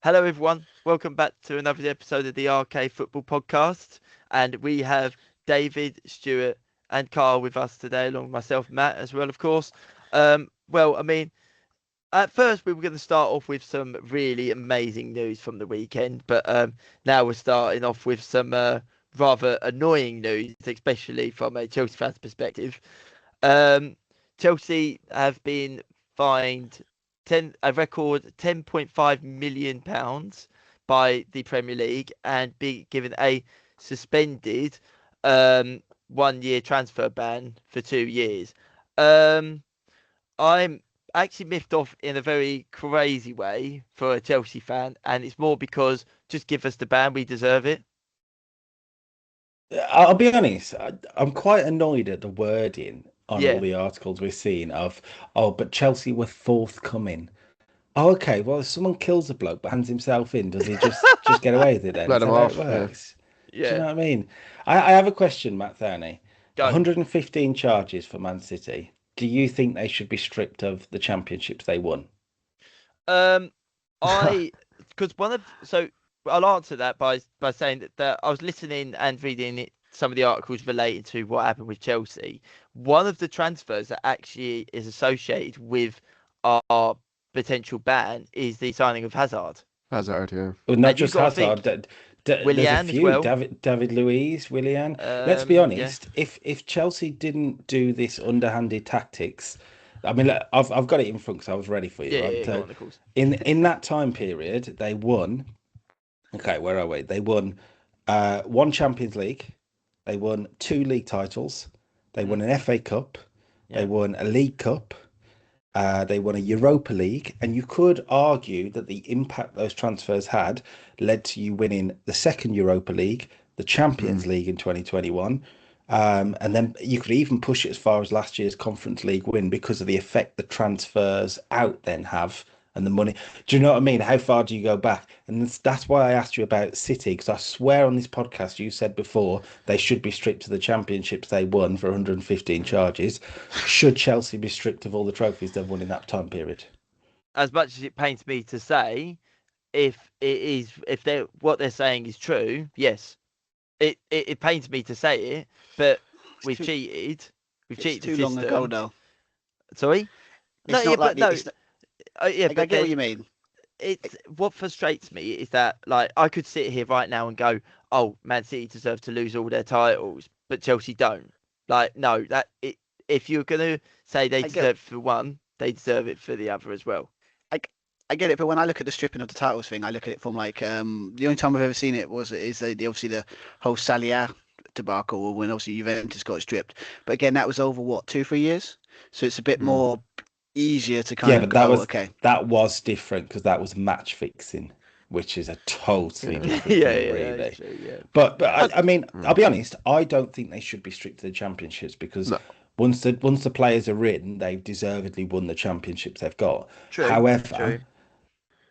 Hello, everyone. Welcome back to another episode of the RK Football Podcast. And we have David, Stuart, and Carl with us today, along with myself, Matt, as well, of course. Well, I mean, at first we were going to start off with some really amazing news from the weekend, but now we're starting off with some rather annoying news, especially from a Chelsea fan's perspective. Um, Chelsea have been fined a record £10.5 million by the Premier League and be given a suspended 1 year transfer ban for 2 years. Um, I'm actually miffed off in a very crazy way for a Chelsea fan, and it's more because just give us the ban, we deserve it. I'll be honest, I'm quite annoyed at the wording on all Yeah. the articles we're seeing but Chelsea were forthcoming. Oh, okay, well, if someone kills a bloke but hands himself in, does he just get away with it then? Let Is him that how it off. Yeah. works? Do you Yeah. know what I mean? I have a question, Matt Thorney. Go. 115 charges for Man City. Do you think they should be stripped of the championships they won? Um, because I'll answer that by saying that I was listening and reading some of the articles related to what happened with Chelsea. One of the transfers that actually is associated with our potential ban is the signing of Hazard. Hazard, yeah. Well, not And you've just got to think Hazard. There's a Willian as few. well. David Luiz, Willian. Let's be Yeah, honest. If Chelsea didn't do this underhanded tactics, I mean, look, I've got it in front because I was ready for you, yeah, right? yeah, go So on, of course. in that time period, they won. Okay, where are we? They won one Champions League. They won two league titles. They won an FA Cup. They Yeah. won a League Cup. They won a Europa League, and you could argue that the impact those transfers had led to you winning the second Europa League, the Champions League in 2021, and then you could even push it as far as last year's Conference League win because of the effect the transfers out then have and the money. Do you know what I mean? How far do you go back? And that's why I asked you about City, because I swear on this podcast you said before they should be stripped of the championships they won for 115 charges. Should Chelsea be stripped of all the trophies they've won in that time period? As much as it pains me to say, if they what they're saying is true, yes. It pains me to say it, but we've cheated. We've It's cheated too the long system. ago, though. Sorry? No, It's yeah, not like but no. it's, Yeah, I but get what you mean. it's what frustrates me is that like I could sit here right now and go, "Oh, Man City deserve to lose all their titles, but Chelsea don't." Like, no, if you're gonna say they I get, deserve it for one, they deserve it for the other as well. I, I get it, but when I look at the stripping of the titles thing, I look at it from like the only time I've ever seen it is obviously the whole Salia debacle when obviously Juventus got stripped. But again, that was over what 2-3 years, so it's a bit more easier to kind Yeah, of but go. Okay, that was different because that was match fixing, which is a totally different Yeah, thing, yeah, really. that's true, yeah. But I mean, I'll be honest. I don't think they should be stripped to the championships because No. once the players are in, they've deservedly won the championships they've got. True, However, true.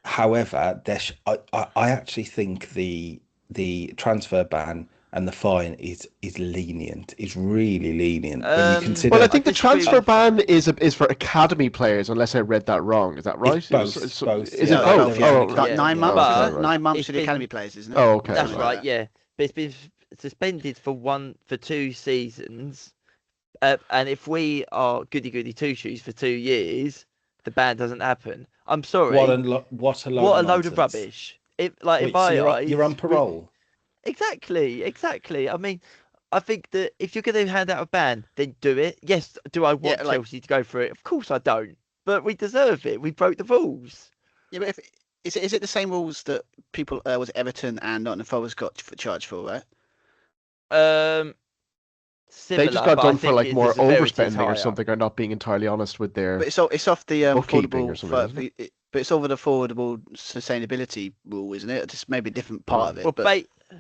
I actually think the transfer ban and the fine is lenient. Is really lenient when you consider. Well, I I think the disagree transfer with- ban is for academy players, unless I read that wrong. Is that right? It's both, both. Is Yeah, it both, both? yeah. Oh, Like Yeah, 9 months, but isn't it? 9 months it's for the been- academy players, isn't it? Oh, okay. That's Something right, like that. yeah. But it's been suspended for 2 seasons. And if we are goody two shoes for 2 years, the ban doesn't happen. I'm sorry. What a load of of nonsense. rubbish. In Wait, my so eyes, you're on parole? Exactly. I mean, I think that if you're going to hand out a ban, then do it. Yes, do I want Yeah, like- Chelsea to go for it? Of course I don't. But we deserve it. We broke the rules. Yeah, but is it the same rules that people was Everton and Nottingham Forest got charged for, right? Similar, They just got but I done for think like the more severity is overspending or higher. something, or not being entirely honest with their. But it's off the Bookkeeping or affordable, something, isn't but it's over the affordable sustainability rule, isn't it? Just maybe a different part of it. Well,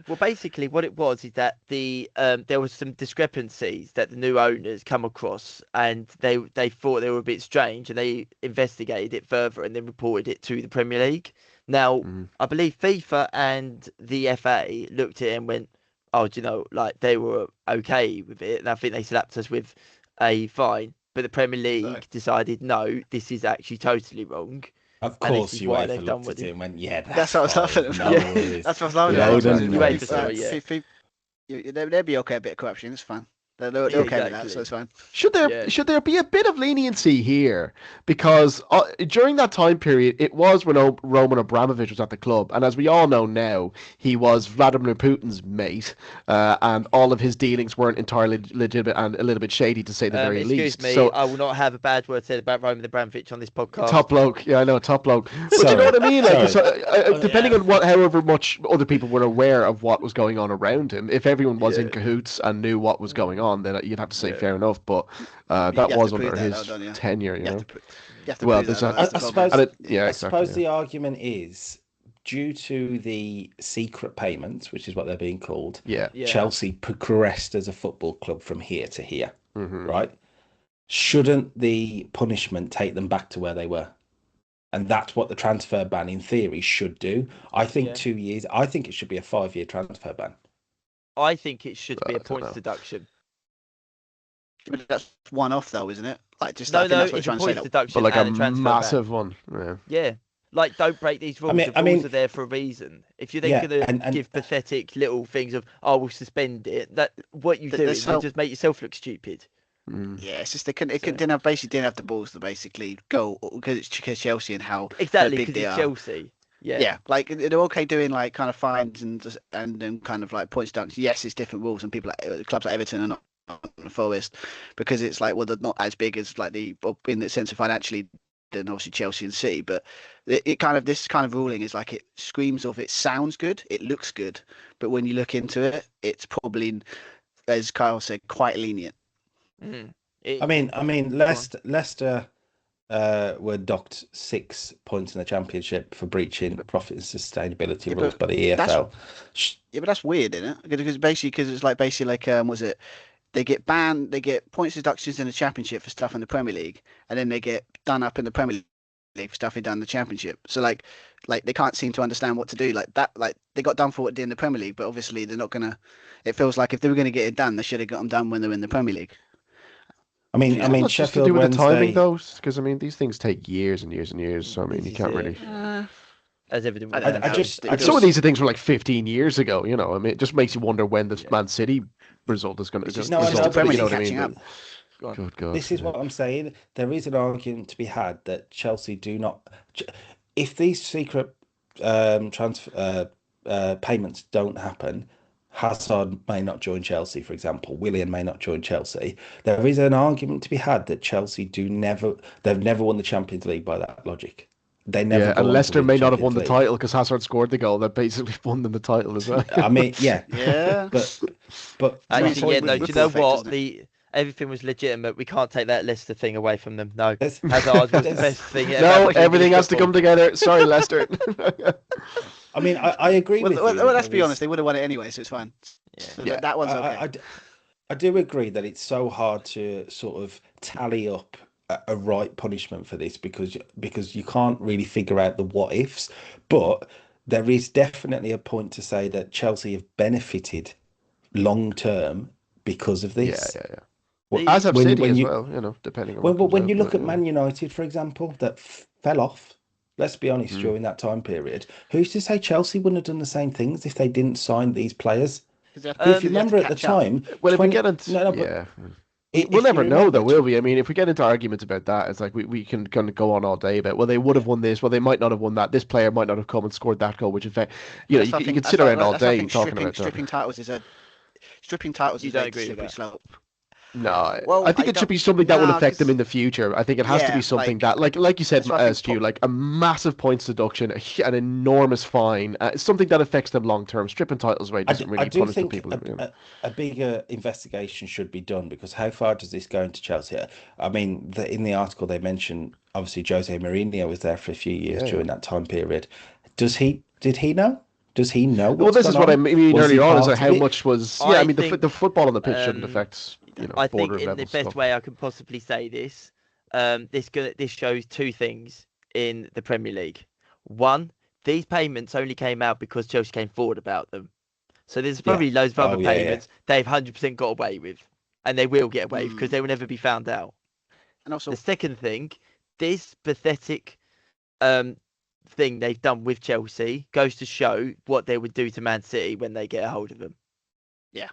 But basically, what it was is that there was some discrepancies that the new owners come across, and they thought they were a bit strange, and they investigated it further and then reported it to the Premier League. Now, I believe FIFA and the FA looked at it and went, "Oh, do you know, like they were okay with it," and I think they slapped us with a fine. But the Premier League decided, no, this is actually totally wrong. Of And this course, is why UEFA they've done looked what at they- it and went, "Yeah, That's what I was laughing fine. about. No Yeah. worries." That's what I was laughing Yeah, about. no, Because no, UEFA it's story, fine. yeah. They'd be okay a bit of corruption. It's fine. They're Yeah, okay with that, exactly. so it's fine. Yeah. Should there be a bit of leniency here? Because during that time period, it was when Roman Abramovich was at the club, and as we all know now, he was Vladimir Putin's mate, and all of his dealings weren't entirely legitimate and a little bit shady, to say the very Excuse least. me, So I will not have a bad word said about Roman Abramovich on this podcast. top bloke, yeah, I know, top bloke. But you know Sorry, what I mean? Like, sorry. so, depending on however much other people were aware of what was going on around him, if everyone was in Yeah. cahoots and knew what was going on, then you'd have to say Yeah. fair enough. But You that have was to prove under that, his though, don't you? tenure, you You have know. to, you have to Well, prove that. there's Though, a- that's the I problem. suppose. Yeah, I exactly. suppose the argument is due to the secret payments, which is what they're being called. Yeah. Yeah. Chelsea progressed as a football club from here to here, Mm-hmm. right? Shouldn't the punishment take them back to where they were? And that's what the transfer ban, in theory, should do. I think Yeah. 2 years. I think it should be a 5-year transfer ban. I think it should be I a don't points know. deduction. But that's one off, though, isn't it? Like, just No, I think no, that's what it's you're a trying to say. points That But deduction like a and a transfer massive ban. one. Yeah. Yeah. Like, don't break these rules. I The mean- rules are there for a reason. If you're then Yeah, going to and- give pathetic little things of, oh, we'll suspend it, that what you do There's is so- you just make yourself look stupid. Mm. yeah, it's just they So- didn't have the balls to basically go because it's Chelsea and how Exactly, big because they it's are. Chelsea. Yeah. Yeah, like they're okay doing like kind of fines and then kind of like points deductions. Yes, it's different rules, and people like clubs like Everton are not Forest because it's like, well, they're not as big as like in the sense of financially than obviously Chelsea and City. But it kind of, this kind of ruling is like, it screams of, it sounds good, it looks good, but when you look into it, it's probably, as Kyle said, quite lenient. Mm. I mean, Leicester were docked 6 points in the Championship for breaching profit and sustainability Yeah, rules but by the EFL. Yeah, but that's weird, isn't it? Because it's like basically like was it? They get banned, they get points deductions in the Championship for stuff in the Premier League, and then they get done up in the Premier League for stuff they done in the Championship. So like they can't seem to understand what to do. Like that, like they got done for what they did in the Premier League, but obviously they're not gonna. It feels like if they were gonna get it done, they should have got them done when they were in the Premier League. I mean, That's just to Sheffield do with the timing, Wednesday. though, because I mean these things take years and years and years. So I mean This you is can't it. really. As evident. I with don't Man know. I just- City. I Like, just- some of these things were like 15 years ago. You know, I mean, it just makes you wonder when the Yeah. Man City result is going to. It's just, No, I it's just know, the but Premier you League know catching up. Go on. Good God. This is what I'm saying. There is an argument to be had that Chelsea do not. If these secret transfer payments don't happen, Hazard may not join Chelsea, for example. Willian may not join Chelsea. There is an argument to be had that Chelsea they've never won the Champions League by that logic. They never. Yeah, go on and to Leicester win may not have won Champions the League. title because Hazard scored the goal that basically won them the title as well. I mean, yeah, Yeah. but my Actually, point yeah, no. is- Do you know Ripple effect, what? isn't it? Everything was legitimate. We can't take that Leicester thing away from them. No, There's- Hazard was the there's- best thing ever. No, happened in everything English has to come football. together. Sorry, Leicester. I mean, I agree with you. Well, let's be There is- honest, they would have won it anyway, so it's fine. Yeah. So Yeah. that one's okay. I do agree that it's so hard to sort of tally up a right punishment for this because you can't really figure out the what ifs, but there is definitely a point to say that Chelsea have benefited long term because of Yeah, this. yeah. Well, As have when- City when as you- well, you know, depending on When, what but comes when out, you look but, at Man United, for example, that fell off. Let's be honest, during that time period, who's to say Chelsea wouldn't have done the same things if they didn't sign these players? 'Cause they have If to- you they they have to remember at the catch up. time, Well, if we 20 get into no, but yeah, if we'll you never know remember though, will we? I mean, if we get into arguments about that, it's like we can kind of go on all day about, well, they would have won this, well, they might not have won that. This player might not have come and scored that goal, which in fact, you know, That's why I you think- could that's sit why- around all that's why I day think talking about that. stripping titles is a You a don't very agree with slippery that? slope. No, Well, I think I it should don't- be something that will nah, affect them 'cause- in the future. I think it has to Yeah, be something like- that, like you said, that's what I think Stu, like a massive points deduction, an enormous fine, something that affects them long term. Stripping titles away doesn't I really do punish the think people. You know. a bigger investigation should be done because how far does this go into Chelsea? I mean, in the article they mentioned, obviously Jose Mourinho was there for a few years Yeah. during that time period. Did he know? Does he know? Well, what's this is gone what I on? mean Was he earlier on, is part like of how it? much was. I Yeah, I mean, think, the football on the pitch shouldn't affect, I think border in the level best stuff. way I can possibly say this, this shows two things in the Premier League. One, these payments only came out because Chelsea came forward about them. So there's probably loads of other Oh, yeah, yeah. payments they've 100% got away with, and they will get away with because Mm. they will never be found out. And also, The second thing, this pathetic thing they've done with Chelsea goes to show what they would do to Man City when they get a hold of them. Yeah.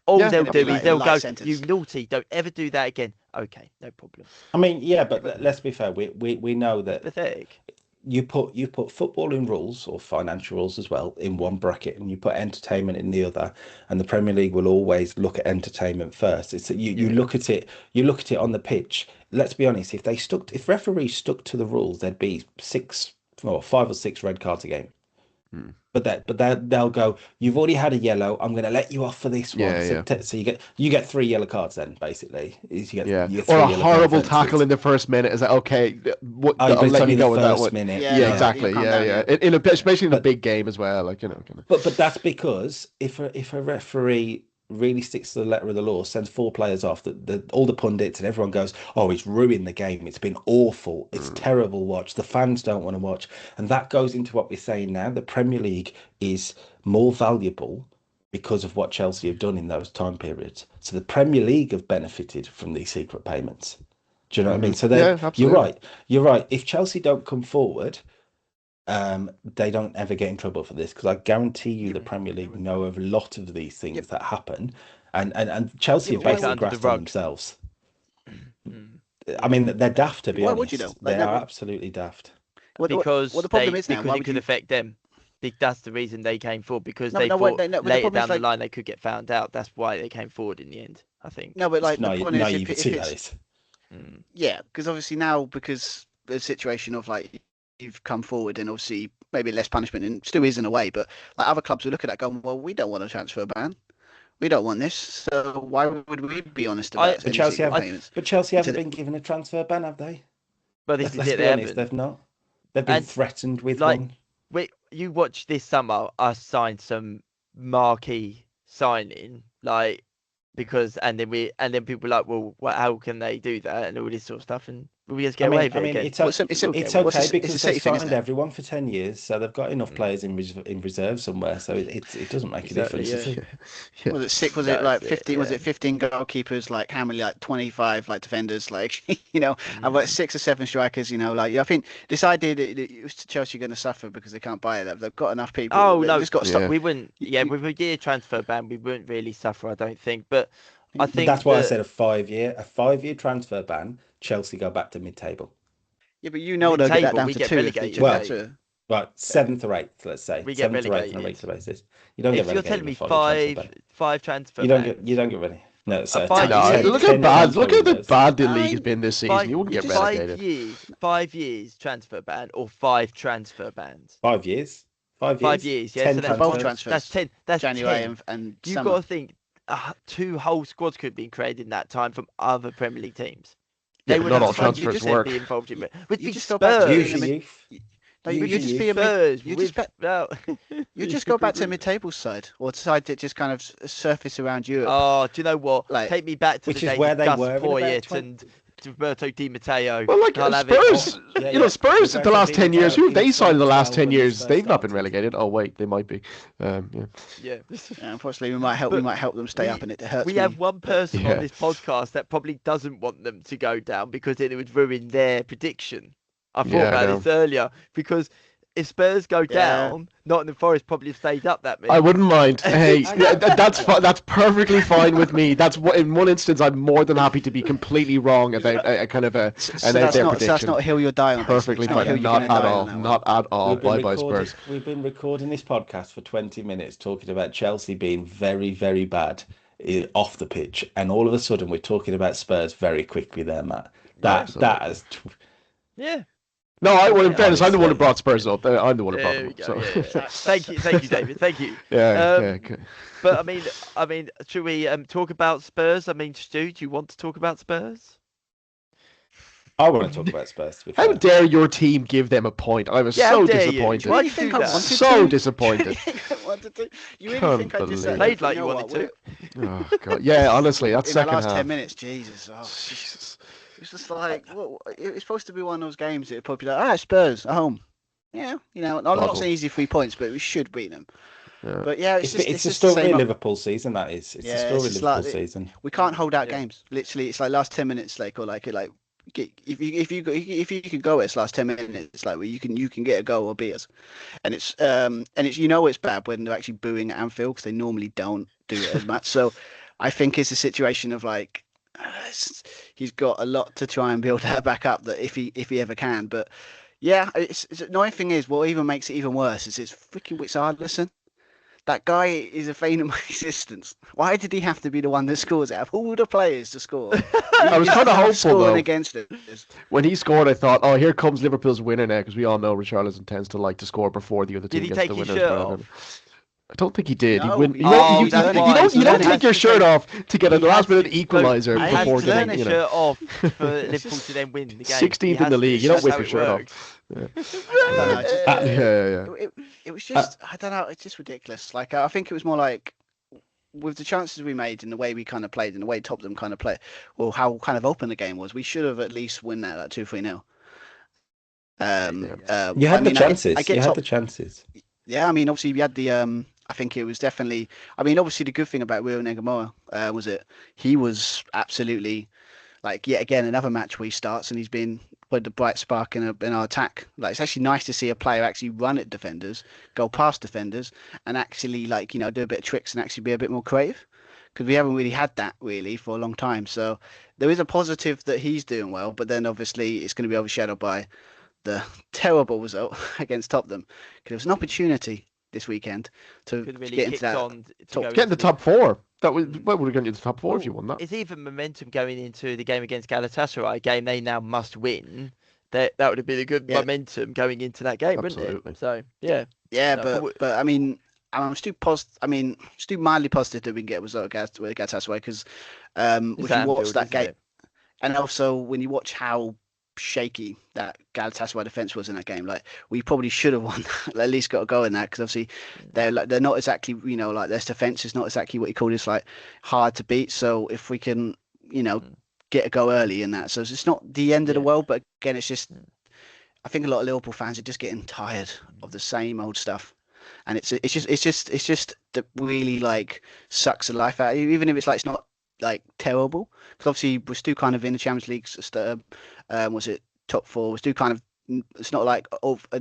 All Yeah, they'll it'll be do like is a they'll light go, sentence. "You naughty! Don't ever do that again." Okay, no problem. I mean, yeah, but let's be fair. We know that Pathetic. you put footballing rules or financial rules as well in one bracket, and you put entertainment in the other, and the Premier League will always look at entertainment first. It's that you look at it on the pitch. Let's be honest, if referees stuck to the rules, there'd be 5 or 6 red cards a game. But they'll go, you've already had a yellow, I'm going to let you off for this one. So you get 3 yellow cards then, basically. You get or a 3 yellow horrible card tackle offences. in the first minute. Is that okay? But I'll it's let only you the go with that first one. minute. Yeah, exactly. calm Yeah. down, Especially in a big game as well. Like, But that's because if a referee really sticks to the letter of the law, sends 4 players off, all the pundits and everyone goes, oh, it's ruined the game. It's been awful. It's terrible watch. The fans don't want to watch. And that goes into what we're saying now. The Premier League is more valuable because of what Chelsea have done in those time periods. So the Premier League have benefited from these secret payments. Do you know what I mean? So you're right. If Chelsea don't come forward, they don't ever get in trouble for this, because I guarantee you the Premier League know of a lot of these things that happen, and Chelsea have basically grasped on themselves. I mean, they're daft, to be Why honest. would you know? Like, They are absolutely daft. Because the problem is now, because why it would could you? affect them. That's the reason they came forward, because No, they no, thought but the later problem is, down the like- line they could get found out. That's why they came forward in the end, I think. No, but like the point is, if naivety, that it's is. yeah, because obviously now, because the situation of like you've come forward and obviously maybe less punishment, and still is in a way, but like other clubs will look at that going, well, we don't want a transfer ban. We don't want this, so why would we be honest about But Chelsea payments? But Chelsea haven't been given a transfer ban, have they? But this is Let's it. be They honest, haven't. they've not. They've been threatened with one. You watch this summer us sign some marquee signing, like, because and then people are like, well, how can they do that and all this sort of stuff, and we just get away with it again. It's okay because they've signed everyone for 10 years, so they've got enough players in reserve somewhere, so it doesn't make a difference. Was it 6? Was it like 15? Was it 15 goalkeepers? Like how many? Like 25 like defenders? Like and like 6 or 7 strikers. I think this idea that Chelsea are going to suffer because they can't buy it. They've got enough people. Oh no, just got to stop. We wouldn't. With a year transfer ban, we wouldn't really suffer, I don't think. But I think that's why I said a 5-year transfer ban. Chelsea go back to mid-table. Yeah, but they'll get that down to 2 relegated. Right, 7th or 8th, let's say. We get 7th or 8th on a regular basis. You don't get relegated. If you're telling me five transfer you don't get relegated. No, so look how bad the league has been this season. You wouldn't get relegated. 5 years transfer ban or 5 transfer bans. 5 years. 5 years. 5 years. Yeah, 10 so that's both transfers. That's 10. That's January 10. and You've summer. got to think 2 whole squads could have been created in that time from other Premier League teams. They would not all transfers work. Be involved in it. But you just just go back to usually. You just be Spurs. You just go back to mid-table side or side that just kind of surface around Europe. Oh, do you know what? Like, Take me back to which the is days where of they Gus were in Poyet about and Roberto Di Matteo. Well, like Spurs, Spurs the last 10 years. Who have they signed in the last 10 years? They've not been relegated. Oh wait, they might be. Yeah. Unfortunately, we might help them stay up, and it hurts. We have one person on this podcast that probably doesn't want them to go down because then it would ruin their prediction. I thought about this earlier, because if Spurs go down, Nottingham Forest probably have stayed up that means. I wouldn't mind. Hey, that's perfectly fine with me. That's what, in one instance, I'm more than happy to be completely wrong about a kind of a an out there prediction. So that's not a hill you'll die on. Perfectly fine. Not at all. Not at all. Bye Spurs. We've been recording this podcast for 20 minutes talking about Chelsea being very, very bad off the pitch, and all of a sudden we're talking about Spurs very quickly there, Matt. That is. Yeah. No, in fairness, I'm the one who brought Spurs up. I'm the one who brought them up. So. Thank you, David. Thank you. Okay. But I mean, should we talk about Spurs? I mean, Stu, do you want to talk about Spurs? I want to talk about Spurs. To be How fair. dare your team give them a point? I was so disappointed. Why do you think I wanted so disappointed. You really think I just played like you wanted to? Oh God! Yeah, honestly, that's second half. In the last 10 minutes, Jesus. Oh, Jesus. It's just like, it's supposed to be one of those games that are probably like, Spurs at home. Yeah, I'm not saying easy 3 points, but we should beat them. Yeah. But yeah, it's a story of Liverpool season. That is, it's a story of Liverpool season. We can't hold out games. Literally, it's like last 10 minutes, if you can go it's last 10 minutes, like where you can get a goal or beat us, and it's it's bad when they're actually booing at Anfield because they normally don't do it as much. So I think it's a situation of like he's got a lot to try and build that back up, that if he ever can. But yeah, it's annoying thing is what even makes it even worse is it's freaking Richarlison. That guy is a feign of my existence. Why did he have to be the one that scores out of all the players to score? I was kind of hopeful scoring though. against us. When he scored, I thought, "Oh, here comes Liverpool's winner now," because we all know Richarlison tends to like to score before the other Did team he gets take the his winner. shirt off? I don't think he did. No, Went, he- Oh, you that's don't, why. you don't He take your has to shirt take- off to get a He last has minute to- equaliser I He before has to turn getting, his shirt off for Liverpool to then win the game. 16th in the league. You don't whip your shirt off. I don't know. It was just I don't know. It's just ridiculous. Like I think it was more like with the chances we made and the way we kind of played and the way Tottenham kind of played, or how kind of open the game was, we should have at least won that like 2-3-0. You had the chances. I get you top, had the chances. Yeah, I mean, obviously we had the. I think it was definitely. I mean, obviously the good thing about Will Ngumoha was it he was absolutely like yet again another match where he starts and he's been put the bright spark in our attack. Like it's actually nice to see a player actually run at defenders, go past defenders, and actually like do a bit of tricks and actually be a bit more creative. Because we haven't really had that really for a long time. So there is a positive that he's doing well, but then obviously it's going to be overshadowed by the terrible result against Tottenham. Because it was an opportunity this weekend to Could really get into kicked that. on to top- go Get in the into top four. That would would have gotten you the top four if you Well, won that. It's even momentum going into the game against Galatasaray, a game they now must win. That would have been a good Yeah. momentum going into that game, wouldn't Absolutely. it? So yeah, Yeah, No, but I mean, I'm still still mildly positive that we can get a result against Galatasaray because it's if you watch Anfield, that isn't game, it? and also when you watch how shaky that Galatasaray defense was in that game, like we probably should have won, at least got a goal in that because obviously they're not exactly like their defense is not exactly what you call this like hard to beat. So if we can get a goal early in that, so it's not the end of the Yeah. world, but again it's just I think a lot of Liverpool fans are just getting tired of the same old stuff. And it's just that really like sucks the life out of you, even if it's like it's not like terrible. Because obviously we're still kind of in the Champions League. Was it top four? We're still kind of. It's not like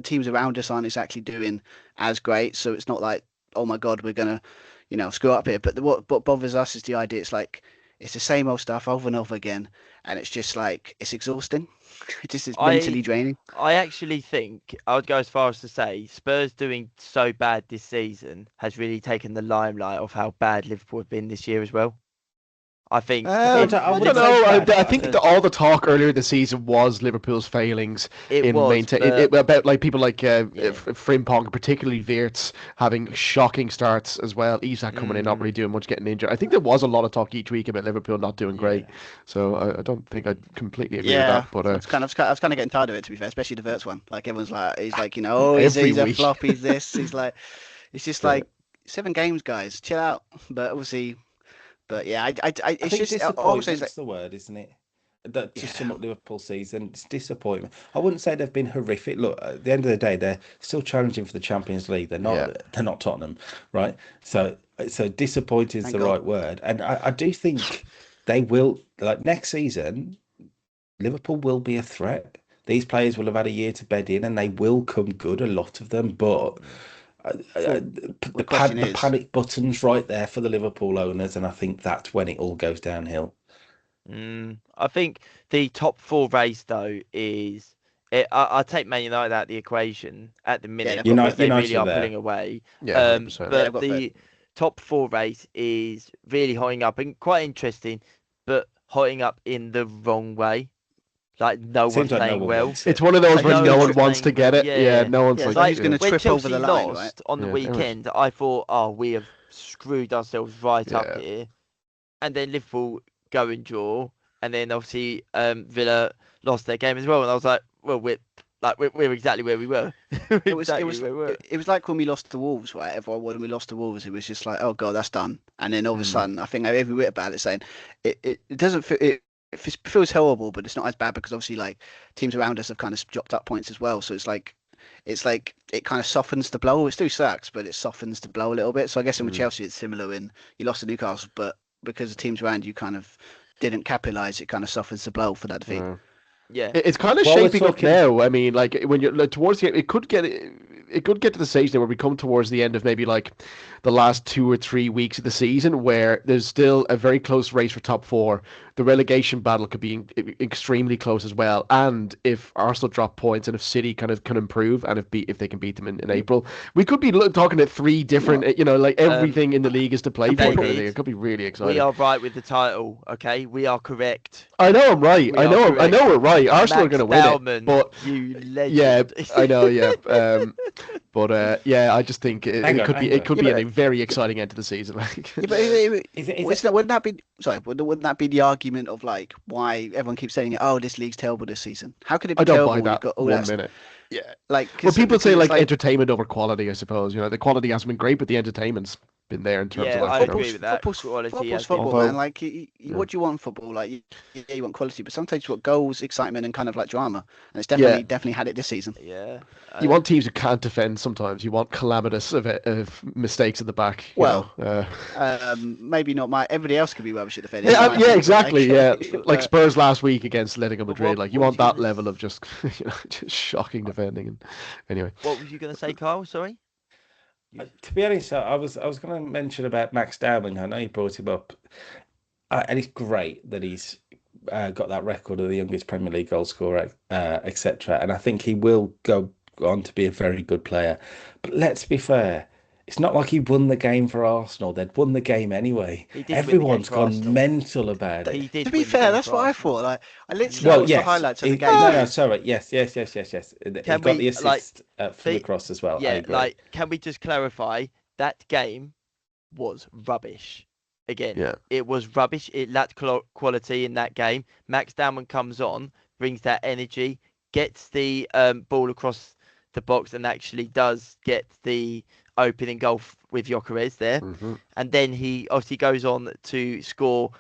teams around us aren't exactly doing as great. So it's not like oh my god we're gonna screw up here. But what bothers us is the idea. It's like it's the same old stuff over and over again, and it's just like it's exhausting. It just is mentally draining. I actually think I would go as far as to say Spurs doing so bad this season has really taken the limelight of how bad Liverpool have been this year as well. I think I I wouldn't don't say know. bad, I but think all the talk earlier this season was Liverpool's failings it was about like people like Yeah. Frimpong, particularly Wirtz, having shocking starts as well. Isak coming in, not really doing much, getting injured. I think there was a lot of talk each week about Liverpool not doing great. So I don't think I completely agree with that. But I was kind of getting tired of it to be fair, especially the Wirtz one. Like everyone's like, he's like, he's Every a week. flop. He's this. He's like, it's just Yeah. like 7 games, guys, chill out. But obviously, but yeah, I it's think just disappointment's obviously the word, isn't it? That to sum Yeah. up Liverpool season, it's disappointment. I wouldn't say they've been horrific. Look, at the end of the day, they're still challenging for the Champions League. They're not. Yeah. They're not Tottenham, right? So disappointing is Thank the God. right word, and I do think they will. Like next season, Liverpool will be a threat. These players will have had a year to bed in, and they will come good. A lot of them, but. The question is- panic button's right there for the Liverpool owners, and I think that's when it all goes downhill. I think the top 4 race though is. I take Man United out of the equation at the minute they've got because they United really are are there. pulling away. Yeah, 100%. they've But got the top 4 race is really hotting up and quite interesting, but hotting up in the wrong way. Like no Seems one's like no playing one well. wants it. It's one of those Like, where no no one one's wants to playing get well. it. Yeah. No one's Yeah, like, so who's gonna When trip over Chelsea the line, lost right? on the Yeah, weekend, I thought, oh, we have screwed ourselves right up Yeah. here. And then Liverpool go and draw, and then obviously Villa lost their game as well. And I was like, well, we're exactly where we were. It was Exactly where we were. it was like when we lost the Wolves, right? Everyone when we lost the Wolves, it was just like, oh god, that's done. And then all of a sudden, I think every bit about it saying it doesn't feel it feels horrible, but it's not as bad because obviously like teams around us have kind of dropped up points as well. So it's like it kind of softens the blow. It still sucks, but it softens the blow a little bit. So I guess with Chelsea, it's similar in you lost to Newcastle, but because the teams around you kind of didn't capitalise, it kind of softens the blow for that defeat. Yeah. Yeah. It's kind of While we're shaping up talking- now. I mean, like when you're like, towards the end, it could get to the stage now where we come towards the end of maybe like the last 2 or 3 weeks of the season where there's still a very close race for top four. The relegation battle could be extremely close as well. And if Arsenal drop points and if City kind of can improve and if they can beat them in April, we could be talking at 3 different, like everything in the league is to play for. Kind of David, thing. It could be really exciting. We are right with the title, okay? We are correct. I know I'm right. We I are know correct. we're right. Arsenal are Max going to win Dowman, it. But you legend. yeah, I know. Yeah. I just think it could be a very exciting end to the season. Like, Yeah, but wouldn't that be wouldn't that be the argument of like why everyone keeps saying, "Oh, this league's terrible this season"? How could it be I don't terrible? buy when that you've got all 1 that minute. Yeah. like Well, people say because like it's entertainment over quality. I suppose the quality hasn't been great, but the entertainment's been there in terms Yeah, of like, I you know, agree with that. Quality Football's has been- football, man. Like, what do you want in football? Like, you want quality, but sometimes you want goals, excitement, and kind of like drama. And it's definitely had it this season. Yeah. You want teams who can't defend sometimes. You want calamitous of mistakes at the back. Well, maybe not everybody else could be rubbish at defending. Yeah, exactly. Like, Yeah, like Spurs last week against Atletico But Madrid. what You was want you that gonna level of just just shocking defending. And anyway, What was you going to say, Carl? Sorry. To be honest, I was going to mention about Max Dowman. I know you brought him up, and it's great that he's got that record of the youngest Premier League goal scorer, etc. And I think he will go on to be a very good player. But let's be fair. It's not like he won the game for Arsenal. They'd won the game anyway. He did win the game Everyone's for gone Arsenal. mental about it. He did. to be win the fair, game that's for what I Arsenal. thought. Like, I literally Well, watched yes. the highlights of the game. No, sorry. Yes. He Can got we, the assist for the cross as well. I Yeah, agree. like, can we just clarify that game was rubbish? Again, Yeah. it was rubbish. It lacked quality in that game. Max Dowman comes on, brings that energy, gets the ball across the box, and actually does get the opening goal with Gyökeres there. And then he obviously goes on to score.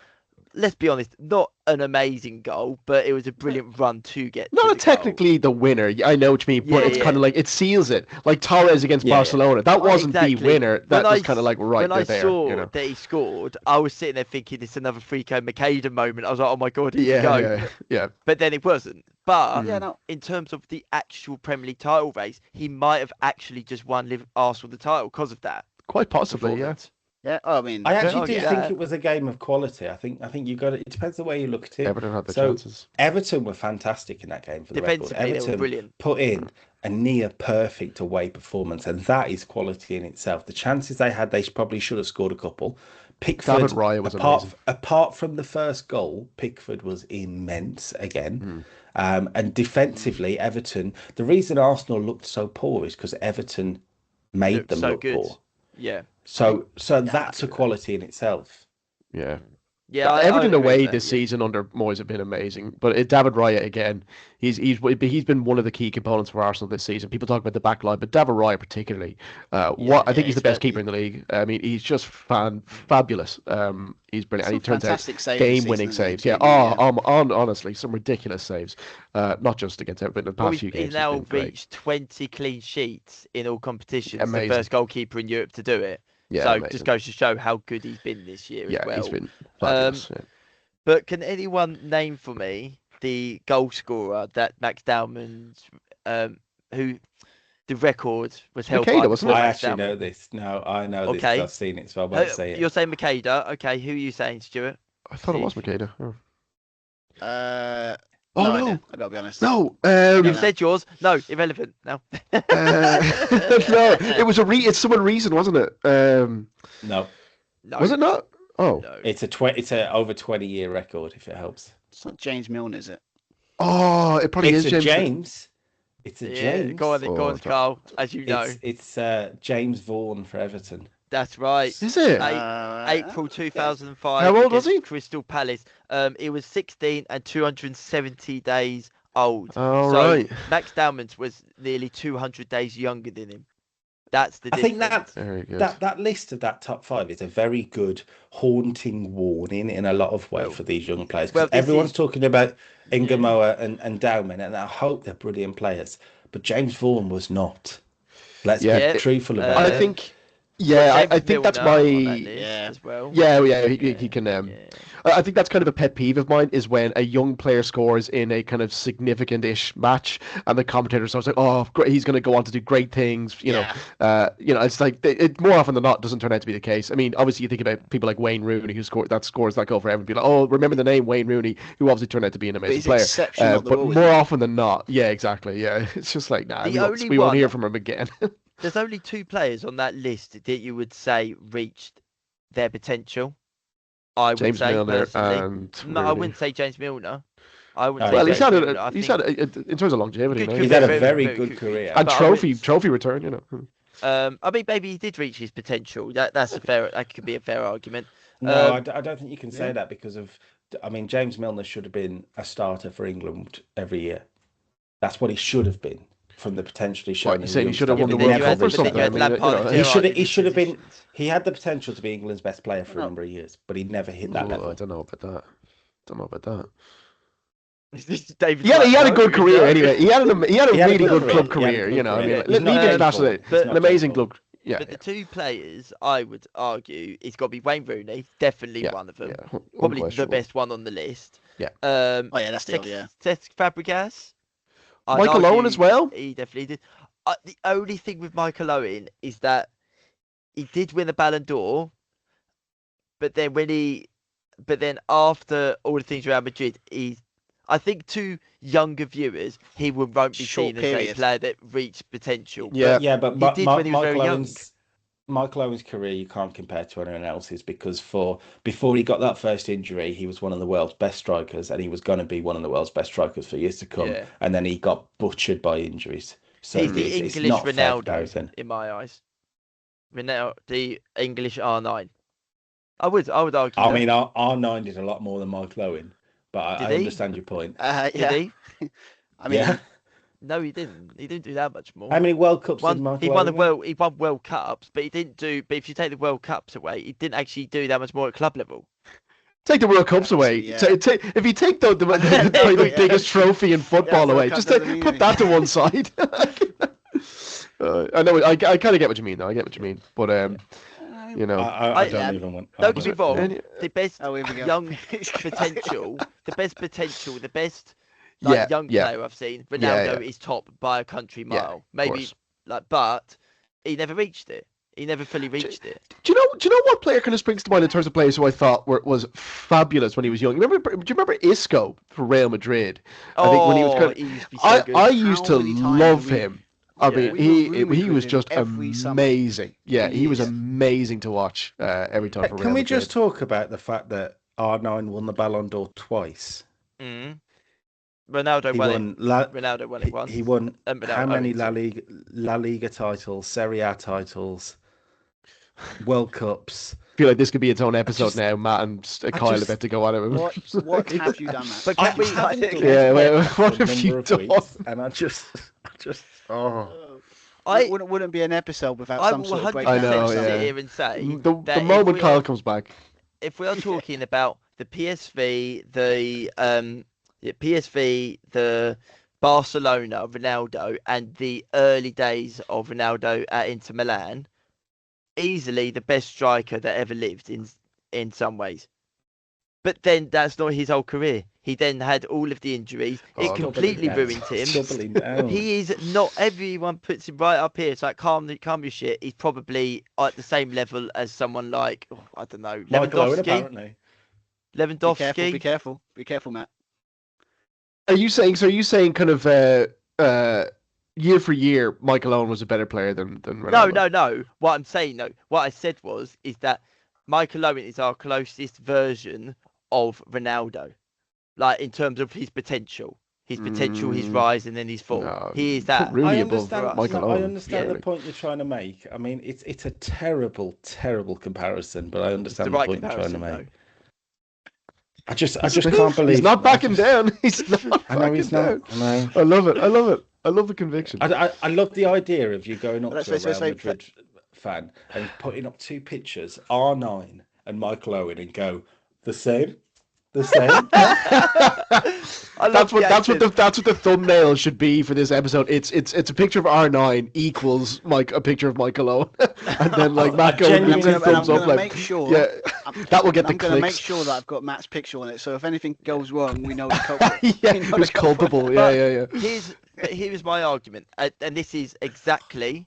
Let's be honest, not an amazing goal, but it was a brilliant run to get. to not the goal. technically the winner. I know what you mean, but Yeah, it's yeah. kind of like it seals it. Like Torres against Yeah, yeah. Barcelona. That wasn't Exactly. the winner. That When was I kind of like right when they're I there. saw You know? that he scored, I was sitting there thinking it's another Frico Makeda moment. I was like, oh my god, here we Yeah, go. yeah. But then it wasn't. But Yeah, no. in terms of the actual Premier League title race, he might have actually just won Arsenal the title because of that. Quite possibly, yeah. performance. Yeah, I mean, I actually I'll do get think that. it was a game of quality. I think you got it. It depends the way you look at it. Everton had the So, chances. Everton were fantastic in that game for the record. Defensively, they were Everton brilliant. put in a near perfect away performance, and that is quality in itself. The chances they had, they probably should have scored a couple. Pickford, David Raya was amazing. apart from the first goal, Pickford was immense again. And defensively, Everton. The reason Arsenal looked so poor is because Everton made Looked them so look good. poor. Yeah. So that's a quality in itself. Yeah. Yeah. I Everton agree with away that, this yeah. season under Moyes have been amazing, but David Raya again, he's been one of the key components for Arsenal this season. People talk about the back line, but David Raya particularly, I think he's the best keeper in the league. I mean, he's just fabulous. He's brilliant, and he turns out fantastic saves this game-winning season, saves. isn't Yeah, he? honestly, some ridiculous saves. Not just against Everton, but the Well, past few games. he's now he's been great. reached 20 clean sheets in all competitions. Amazing. The first goalkeeper in Europe to do it. Yeah, so amazing. just goes to show how good he's been this year Yeah, as well. he's been fabulous. Yeah. But can anyone name for me the goal scorer that Max Dowman's, who the record was held Makeda, by? wasn't before I Max actually Dowman? know this. No, I know this. Okay. 'Cause I've seen it, so I won't say You're it. saying Makeda. Okay, who are you saying, Stuart? I thought it was Makeda. Oh, no no. idea, I gotta be honest. No, You've said yours. No, irrelevant. No. no, it was it's someone reason, wasn't it? No, No. Was it not? Oh, No. it's a over 20-year record. If it helps, It's not James Milner, is it? oh, it probably it's is a James. James. It's a Yeah, James. go on, then, go Oh, on, Carl. As you know, It's James Vaughan for Everton. that's right. Is it? April 2005. How old was against he? Crystal Palace. He was 16 and 270 days old. Oh, so right. Max Dowman's was nearly 200 days younger than him. That's the I think difference. Very good. that list of that top five is a very good haunting warning in a lot of ways Well, for these young players. 'Cause well, this everyone's is- talking about Ngumoha and Dowman, and I hope they're brilliant players. But James Vaughan was not. Let's Yeah, be truthful about I it. think Yeah, James I think that's Milner my on that list Yeah. as well. yeah, he can Yeah. I think that's kind of a pet peeve of mine is when a young player scores in a kind of significant-ish match and the commentator starts like, "Oh, great, he's going to go on to do great things." It's like it more often than not doesn't turn out to be the case. I mean, obviously you think about people like Wayne Rooney who scores that goal for everyone. Be like, "Oh, remember the name Wayne Rooney," who obviously turned out to be an But amazing it's player. exception, not the But rule. more often than not, yeah, exactly. Yeah, it's just like, nah, The only we won't one- hear from him again. There's only 2 players on that list that you would say reached their potential. I would James say Milner personally. and No, I Rooney. wouldn't say James Milner. I wouldn't Oh, say Well, yeah. James Milner. I he's think had in terms of longevity, good no? He's career, had a very very good career. And but I wouldn't- trophy return, you know. I mean, maybe he did reach his potential. That could be a fair argument. No, Um, I don't think you can say yeah. that because I mean, James Milner should have been a starter for England every year. That's what he should have been from the potential he's shown. What, you as a saying he youngster, should have but won the he World never Cup or reached that something? I then you mean, had Lampard and he Gerrard should in he his should have been. positions. He had the potential to be England's best player for a No. number of years, but he never hit that Ooh, level. I don't know about that. Don't know about that. David's He had like, a no, good career no. anyway. He had a He had a really good good career. club He had a career. good You know, I career. mean, He's not leave James international, Bond. He's an not amazing James Bond. club. Yeah, But the 2 players I would argue it's got to be Wayne Rooney, definitely yeah, one of them. yeah, Probably the unquestionable. best one on the list. Yeah. Oh yeah, that's the yeah. Cesc Fabregas. I'd Michael Owen argue as well. He definitely did. The only thing with Michael Owen is that he did win the Ballon d'Or, but then after all the things around Madrid, I think to younger viewers, he won't be Short seen as a period. player that reached potential. Yeah. But he did when he was very young. Michael Owen's career you can't compare to anyone else's because before he got that first injury, he was one of the world's best strikers, and he was going to be one of the world's best strikers for years to come. Yeah. And then he got butchered by injuries. So He's the it's English not a fair Ronaldo comparison. in my eyes. Ronaldo, the English R9. I would argue. I that. mean, R9 did a lot more than Michael Owen, but I Did he? understand your point. Yeah. Did he? I mean, Yeah. No, he didn't. He didn't do that much more. How many World Cups did Michael He won Owen win? He won World Cups, but he didn't do. But if you take the World Cups away, he didn't actually do that much more at club level. Take the World Cups away. Yeah. If you take the Yeah. biggest trophy in football World away, Cup just doesn't mean put that to one side. I know. I kind of get what you mean, though. I get what you mean, but you know, I don't even want. Don't get me wrong. Any- The best Oh, here we go. young potential, the best young player I've seen. Ronaldo is top by a country mile. Maybe course. but he never reached it. He never fully reached it. Do you know what player kind of springs to mind in terms of players who I thought was fabulous when he was young? Do you remember Isco for Real Madrid? I think when he was kind of, he used to be so good. I used to How many times love we- him. I Yeah. mean, We were roomies he with was him just every summer amazing. Yeah, for he was years. amazing to watch every time for Real Can we Madrid. just talk about the fact that R9 won the Ballon d'Or twice? Mm. Ronaldo He won won it. La, Ronaldo won it once. he won And Ronaldo how many owns it. La Liga titles, Serie A titles, World Cups? I feel like this could be its own episode just- now. Matt and I Kyle just- about to go on it. What have you done, Matt? But I can we? haven't done Yeah, it wait, for what a have you number of done? weeks, and I just I wouldn't be an episode without I some will sort of 100% breakdown. I know, sit yeah. here and say The that moment Kyle comes back. if we are talking about the PSV, the Barcelona, Ronaldo, and the early days of Ronaldo at Inter Milan, easily the best striker that ever lived in some ways. But then that's not his whole career. He then had all of the injuries. It Oh, completely doubling ruined down. him. Doubling down. He is not. Everyone puts him right up here. It's like calm your shit. He's probably at the same level as someone like I don't know, Michael Owen, Lewandowski. apparently. Lewandowski. Be careful, Matt. Are you saying? So are you saying kind of year for year, Michael Owen was a better player than Ronaldo? No. What I'm saying, what I said is that Michael Owen is our closest version of Ronaldo, like in terms of his potential, his rise, and then his fall. No, He is put that. Rooney I above understand. Michael I Owen. understand the Yeah. point you're trying to make. I mean, it's a terrible comparison, but I It's understand the the right point you're trying to comparison, make. though. I just can't believe He's not I backing just- down. He's not I know backing he's down. not. I know. I love it. I love the conviction. I love the idea of you going up Let's to a say- Real Madrid fan and putting up two pictures, R9 and Michael Owen, and go the same. The same. I love That's the what the thumbnail should be for this episode. It's a picture of R9 equals a picture of Michael Owen, and then like Matt going genuine- with two I'm thumbs up. gonna Like, make sure. yeah, that will get the I'm going to make clicks. sure that I've got Matt's picture on it. So if anything goes wrong, we know the culprit. Yeah, We know it was the culprit. culpable. But Yeah. Here's my argument, and this is exactly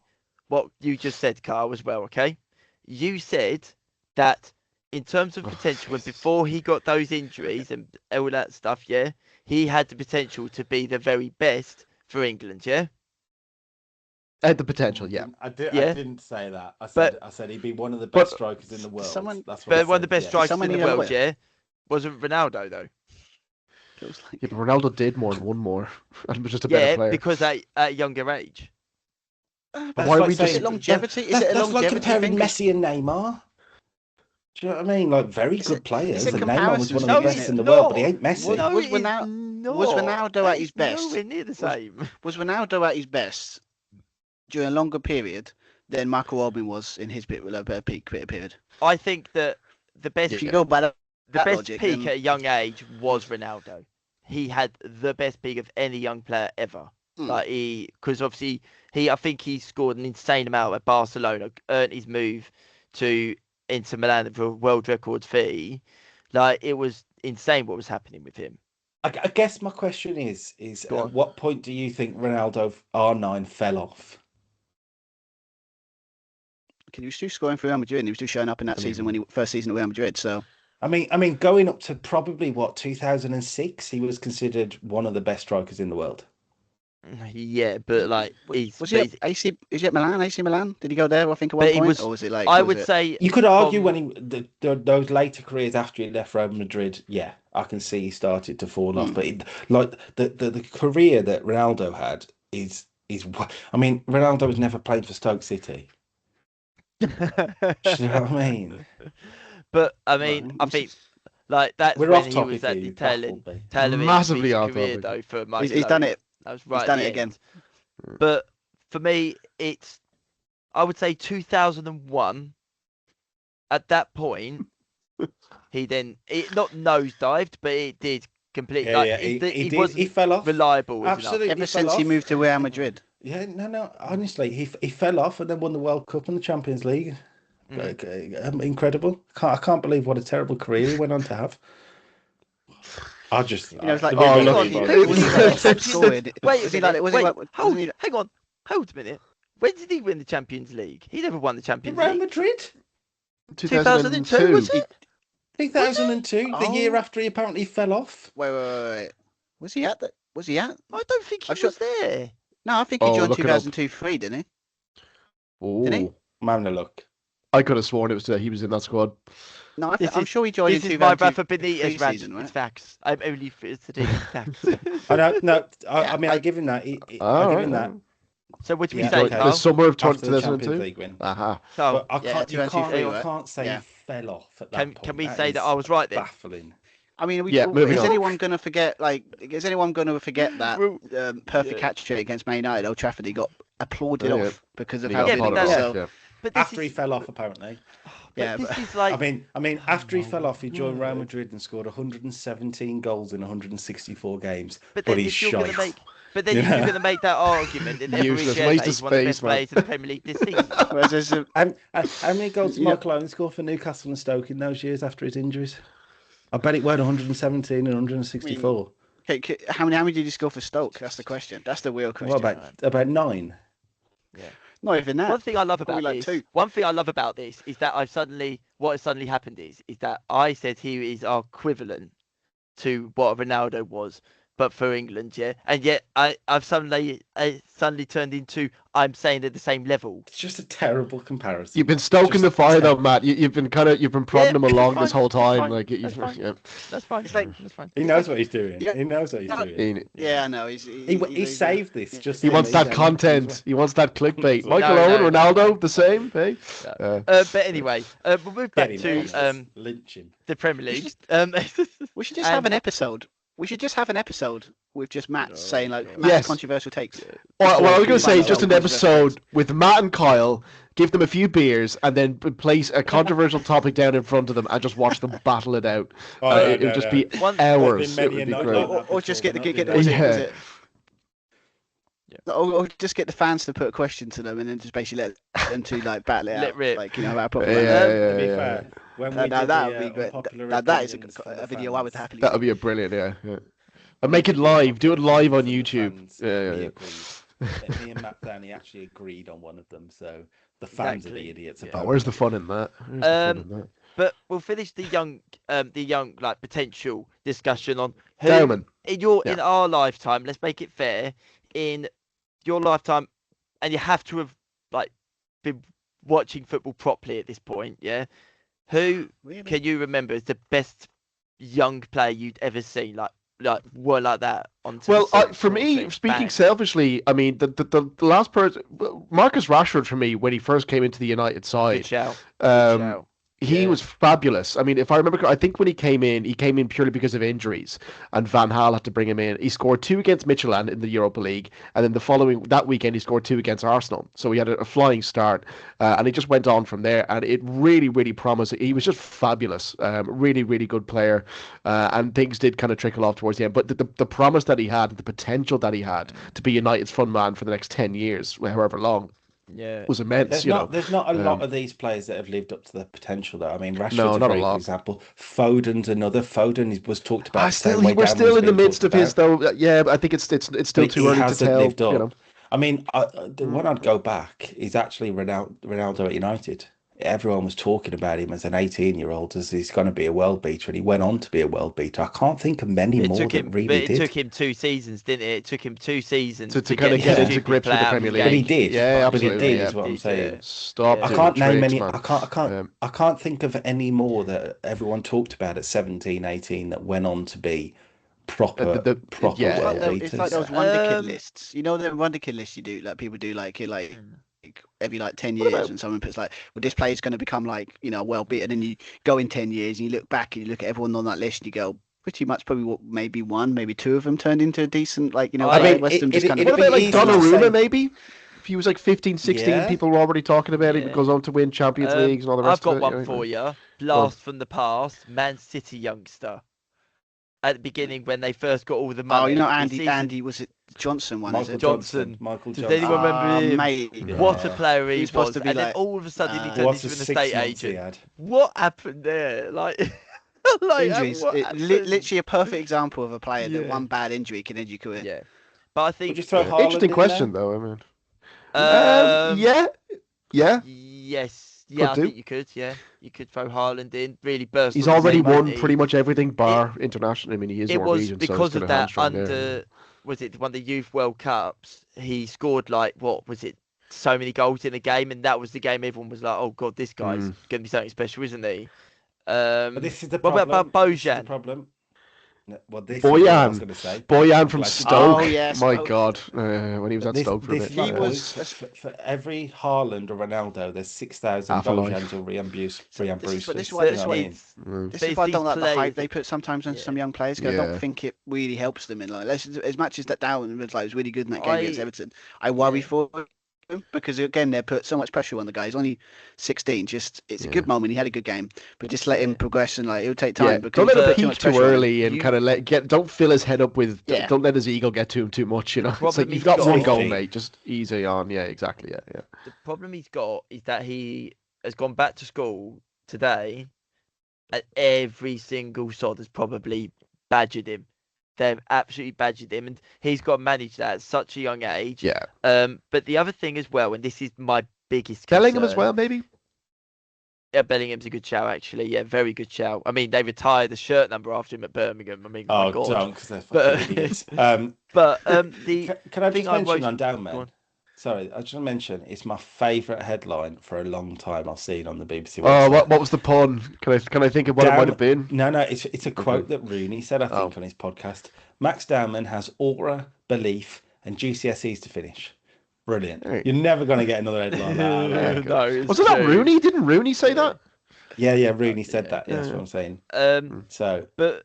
what you just said, Carl, as well. Okay, you said that in terms of potential, and before he got those injuries and all that stuff, yeah, he had the potential to be the very best for England, yeah. Had the potential, yeah. I Yeah. didn't say that. I But- said he'd be one of the but- best strikers in the world. someone- That's what I But one of the said, best yeah. strikers Someone in the need a world, lawyer. yeah, wasn't Ronaldo though. Feels like- Yeah, but Ronaldo did more and won more, and was just a better Yeah, player. because at a younger age. That's Why are like we saying- just- longevity? Is That's, it a that's like longevity comparing thing? Messi and Neymar. Do you know what I mean? Like very It's good a- players, it's a and Neymar was one of comparison the thing, best isn't in it? the world, but he No. ain't Messi. No, Was it is Ronaldo- was Ronaldo at That his is best? Nowhere near the same. Was Ronaldo at his best during a longer period than Michael Owen was in his peak period? I think that the best If you go by the that best logic, peak then- at a young age was Ronaldo. He had the best peak of any young player ever. Like because obviously I think he scored an insane amount at Barcelona, earned his move to Inter Milan for a world record fee. Like it was insane what was happening with him. I guess my question is Go at on. what point do you think Ronaldo R9 fell off? He was still scoring for Real Madrid, and he was still showing up in that season when he first season at Real Madrid. So I mean, going up to probably 2006, he was considered one of the best strikers in the world. Yeah, but like was he at AC? Is he at Milan? AC Milan? Did he go there? I think at one But he point, was- or was it like? I was would it- say You could argue from- when he those later careers after he left Real Madrid, yeah, I can see he started to fall off. But like the career that Ronaldo had is I mean, Ronaldo has never played for Stoke City. Do you know what I mean? But I mean, I think like that's We're when off he topic was at here, the you tail baffled end me. of Massively his off career topic. though for Michael He's done Owen. it. That was right. He's at done the it again. end. But for me, it's I would say 2001. At that point, he not nosedived, but it did completely. Yeah, like, yeah, he did. wasn't He fell off. reliable. as enough. Absolutely. Ever he fell since he off. moved to Real Madrid. Yeah, no. Honestly, he fell off and then won the World Cup and the Champions League. Incredible. I can't believe what a terrible career he went on to have. I just, You know, it's like the way oh, we look, got he- involved he- in was he it. like It's- top scored? Wait Was a he like? minute. Was he Wait, like? hold, wasn't he- hang on, hold a minute. When did he win the Champions League? He never won the Champions Real League. Madrid, 2002, was it? 2002, the year Oh. after he apparently fell off. Wait. Was he at that? Was he at? I don't think he I'm sure- was there. No, I think he Oh, joined look it up. 2002-3, didn't he? Oh, Did he? I'm having a look. I could have sworn it was he was in that squad. No, This I'm is- sure he joined This in is my 2002 Rafa Benitez rant. season, right? It's facts. I'm only stating facts. I don't know. I Yeah, mean, I give him that. I All give him right. that. So what do we Yeah, say, okay. The Carl? summer of After the Champions 2002. League win. Aha. So, But I yeah, can't, you 2002, I right? can't say Yeah. he fell off at that can point. we That say is that I was right then? baffling. I mean, Yeah, moving is on. anyone going to forget? Like, is anyone going to forget that Well, perfect catch trick against Man United, Old Trafford? He got applauded Oh, yeah. off because of He how got Yeah, good but he that's- was. applauded So, off, but this After he is, fell off, apparently. but Yeah, this but- is like I mean, after he fell off, he joined Real Madrid and scored 117 goals in 164 games. But But then he's if you're going to shite. make, but then You if you're know? going to make that argument, then every Useless, share waste he's of one of the best space, man. players in the Premier League this season. whereas there's a- How many goals did Yeah. Michael Owen score for Newcastle and Stoke in those years after his injuries? I bet it were 117 and 164. okay, how many did he score for Stoke? That's the question. That's the real question. What about 9? Not even that. One thing I love about Probably like this, two. one thing I love about this is that what has suddenly happened is that I said he is our equivalent to what Ronaldo was, but for England, yeah, and yet I've suddenly turned into I'm saying they're the same level. It's just a terrible comparison. You've been stoking Just the fire though, terrible. Matt. You've been prodding him it's along fine, this whole it's time. fine, Like, that's fine. yeah. That's fine. It's like- that's fine. He knows what he's doing. Yeah. He knows what he's doing. Yeah, I know. He saved this. Just He so wants he that can- content. He wants that clickbait. No, Michael no, Owen, no. Ronaldo, the same. Hey. But anyway, we'll move back Get him, to Jesus. Lynch him. the Premier League. We should just have an episode We should just have an episode with just Matt saying like God. Matt's Yes. controversial takes. Well, I was going to say Controversial just an episode with Matt and Kyle, give them a few beers, and then place a controversial topic down in front of them and just watch them battle it out. It would just be hours. It would be great. Or just get the Yeah. Or just get the fans to put a question to them and then just basically let them two like battle it Let out. rip. Like, you know, how proper. To be fair, when we That did would be the great. unpopular That is opinions for a the video I would fans, happily. That would be a brilliant, yeah. And make it live. Do it live on YouTube. Yeah. And me and Matt Downey actually agreed on one of them, so the fans are the Exactly. idiots Oh, about where's the fun in that? Where's the fun in that? But we'll finish the young like potential discussion on who Dowman. in our lifetime. Let's make it fair. In your lifetime, and you have to have like been watching football properly at this point. Yeah, who Really? can you remember is the best young player you'd ever seen? Like that on. Well, the for me, speaking selfishly, I mean, the last person, Marcus Rashford, for me, when he first came into the United Good side, shout. he was fabulous. I mean, if I remember, I think when he came in purely because of injuries, and Van Gaal had to bring him in. He scored 2 against Midtjylland in the Europa League, and then that weekend he scored 2 against Arsenal. So he had a flying start, and he just went on from there. And it really, really promised. He was just fabulous. Really, really good player, and things did kind of trickle off towards the end. But the promise that he had, the potential that he had to be United's front man for the next 10 years, however long. Yeah, was immense. There's not a lot of these players that have lived up to their potential. Though I mean, Rashford's not a a great lot. example. Foden's another. Foden was talked about. We're still in the midst of his though. Yeah, but I think it's still too early to tell. Lived up. I mean, the one I'd go back is actually Ronaldo at United. Everyone was talking about him as an 18-year-old as he's going to be a world beater, and he went on to be a world beater. I can't think of many more that really did. It took him 2 seasons, didn't it? It took him 2 seasons to kind of get into grips with the Premier League. But he did. Yeah, but absolutely. he did, is what I'm saying. Stop. I can't name any. I can't think of any more that everyone talked about at 17, 18 that went on to be proper world beaters. It's like those wonder kid lists. You know the wonder kid lists you do, like people do, like every 10 years, and someone puts like, well, this player's going to become like, well beaten, and then you go in 10 years and you look back and you look at everyone on that list and you go, pretty much probably maybe 1, maybe 2 of them turned into a decent, like, I mean, West Ham just kind of. What about like Donnarumma maybe? If he was like 15, 16, Yeah. people were already talking about him. He goes on to win Champions Leagues and all the rest of it. I've got one for you. Blast from the past, Man City youngster. At the beginning when they first got all the money. Oh, Andy, was it Johnson one? Michael Is it? Johnson. Does anyone remember him? Mate. What a player he was. supposed to be and then like, all of a sudden he turned What into a an 6 estate months he agent. had. What happened there? Like Injuries. what happened? Literally a perfect example of a player that Yeah. one bad injury can end your career. Yeah. But I think Would you throw Haaland Interesting in question there? though. I mean, yeah. yeah. Yes. Yeah, I do. think you could. Yeah, you could throw Haaland in. Really burst. He's on the already scene, won hasn't he? pretty much everything bar international. I mean, he is It was Norwegian, because so of that was it one of the Youth World Cups? He scored like what was it? So many goals in a game, and that was the game everyone was like, "Oh God, this guy's going to be something special, isn't he?" But this is the What problem. about This is the Bojan? problem. No, well, this is what I was going to say. Bojan from Like- Stoke. Oh, yes. My God, when he was at Stoke for a This bit. is He my was- point. for every Haaland or Ronaldo, there's 6,000 Half a life. Bojans or Brian Bruce. This is Brewsters. why- You this know why- what I mean? This But is why I it's don't like these the hype players- they put sometimes on Yeah. some young players. 'Cause I Yeah. don't think it really helps them in like as much as that Dowman was really good in that game against Everton. I worry for him because again they put so much pressure on the guy. He's only 16. Just it's a good moment. He had a good game, but just let him progress and like it'll take time. Yeah, because don't let him too peak much too pressure on him. early and kind of don't fill his head up with. Yeah. Don't let his ego get to him too much. It's like problem you've he's got got- one goal, 15. mate. Just easy on. Yeah, exactly. Yeah. The problem he's got is that he has gone back to school today, and every single sod has probably badgered him. They've absolutely badgered him, and he's got to manage that at such a young age. Yeah. But the other thing as well, and this is my biggest Bellingham as concern- well, maybe. Yeah, Bellingham's a good shout, actually. Yeah, very good shout. I mean, they retired the shirt number after him at Birmingham. I mean, my Oh, God. don't, because they're But- fucking idiots. But the Can I thing just I mention wrote- on Go Dowman? on. Sorry, I just want to mention it's my favourite headline for a long time I've seen on the BBC Oh, website. what was the pun? Can I think of what it might have been? No, it's a quote that Rooney said, I think, on his podcast. Max Dowman has aura, belief, and GCSEs to finish. Brilliant. Hey. You're never going to get another headline like that. No, it's Was it not true. Rooney? Didn't Rooney say that? Yeah, Rooney said Yeah. that. That's what I'm saying. Um, So, but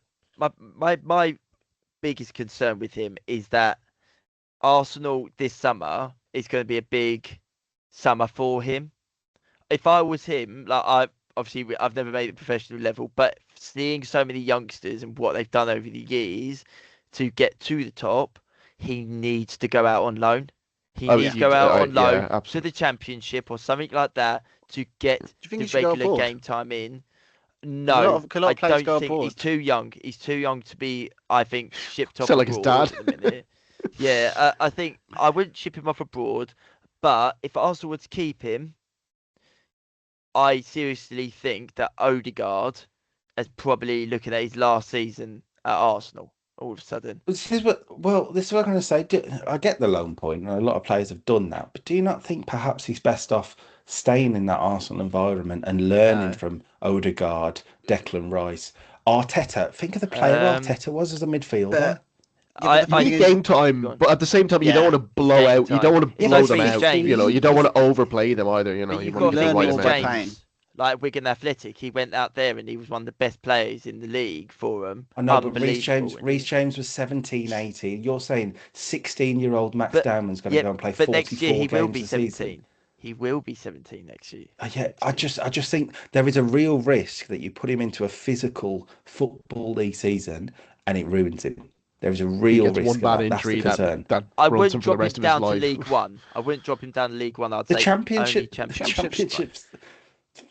my biggest concern with him is that Arsenal this summer is going to be a big summer for him. If I was him, like I've never made it professional level, but seeing so many youngsters and what they've done over the years to get to the top, he needs to go out on loan. He Oh, needs to go out on loan yeah, to absolutely. the Championship or something like that to get Do you think the he should go regular abroad? game time in. Because a lot No, of I players don't go think he's abroad. too young. He's too young to be, I think, shipped off Sound like his abroad dad. at the minute. Yeah, I think I wouldn't ship him off abroad, but if Arsenal were to keep him, I seriously think that Odegaard is probably looking at his last season at Arsenal all of a sudden. This is what I'm going to say. I get the loan point, and a lot of players have done that. But do you not think perhaps he's best off staying in that Arsenal environment and learning No. from Odegaard, Declan Rice, Arteta? Think of the player Um, Arteta was as a midfielder. But yeah, but I, the You I thing need is, game go time, on. but at the same time, you don't Yeah, want to blow Game out. You don't time. want to It's blow like them Reece out. James. You know, you don't want to overplay them either. You know, But you you've want got to learn white Reece them more by out. playing. James, like Wigan Athletic. He went out there and he was one of the best players in the league for them. I know, but Unbelievable. And Reece James was 17, 18. You're saying 16-year-old Max but Dowman's going to yeah, go and play but next year 44 he will games be a season. 17. He will be 17 next year. Yeah, Next year. I just think there is a real risk that you put him into a physical football league season and it ruins him. There is a He real gets one risk of bad that. That's the injury concern. that I runs wouldn't him for the drop him rest of his down to life. League One. I wouldn't drop him down to League One. I'd The say only championship, The Championship. championship's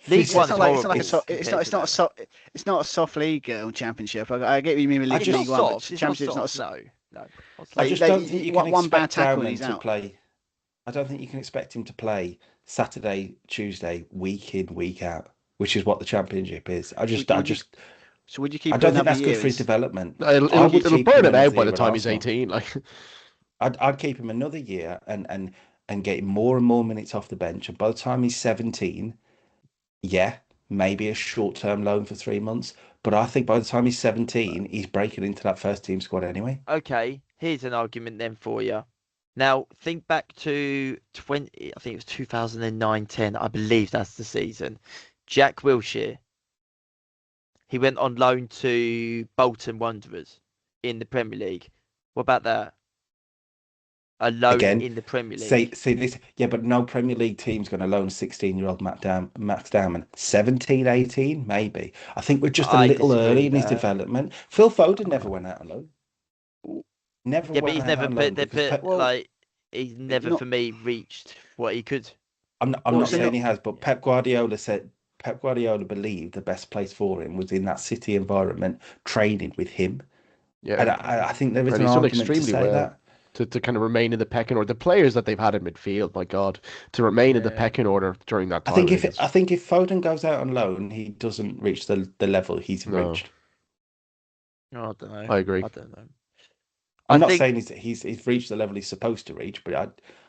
League Yeah, One's it's not like horrible. it's not a soft league championship. I get what you mean with I League, just- League It's not One, but soft. It's not championship's not. soft. No. I Like, just like, don't think you can one bad expect tackle and Dowman he's to out. play. I don't think you can expect him to play Saturday, Tuesday, week in, week out, which is what the championship is. So would you keep I it don't think another that's year? good for his development. It'll, I would it'll keep burn him him out another by year the at time he's Arsenal. 18. Like, I'd keep him another year and get him more and more minutes off the bench. And by the time he's 17, yeah, maybe a short-term loan for 3 months. But I think by the time he's 17, he's breaking into that first team squad anyway. Okay, here's an argument then for you. Now, think back to I think it was 2009-10, I believe that's the season. Jack Wilshere, he went on loan to Bolton Wanderers in the Premier League. What about that? A loan Again, in the Premier say League. this, yeah, but no Premier League team's going to loan 16-year-old Max Dowman. 17, 18, maybe. I think we're just a I little disagree early with in his that. development. Phil Foden never went out on loan. Never Yeah, but went he's out never on loan put because Well, he's never not for me reached what he could. I'm well, not so saying not he has, but Pep Guardiola believed the best place for him was in that City environment, training with him. And yeah, I think there is and an he's done argument to extremely say well that. to kind of remain in the pecking order. The players that they've had in midfield, my God, to remain in the Yeah. pecking order during that I time. think I think if Foden goes out on loan, he doesn't reach the level he's No. reached. I don't know. I agree. I don't know. I'm I not think saying he's reached the level he's supposed to reach, but I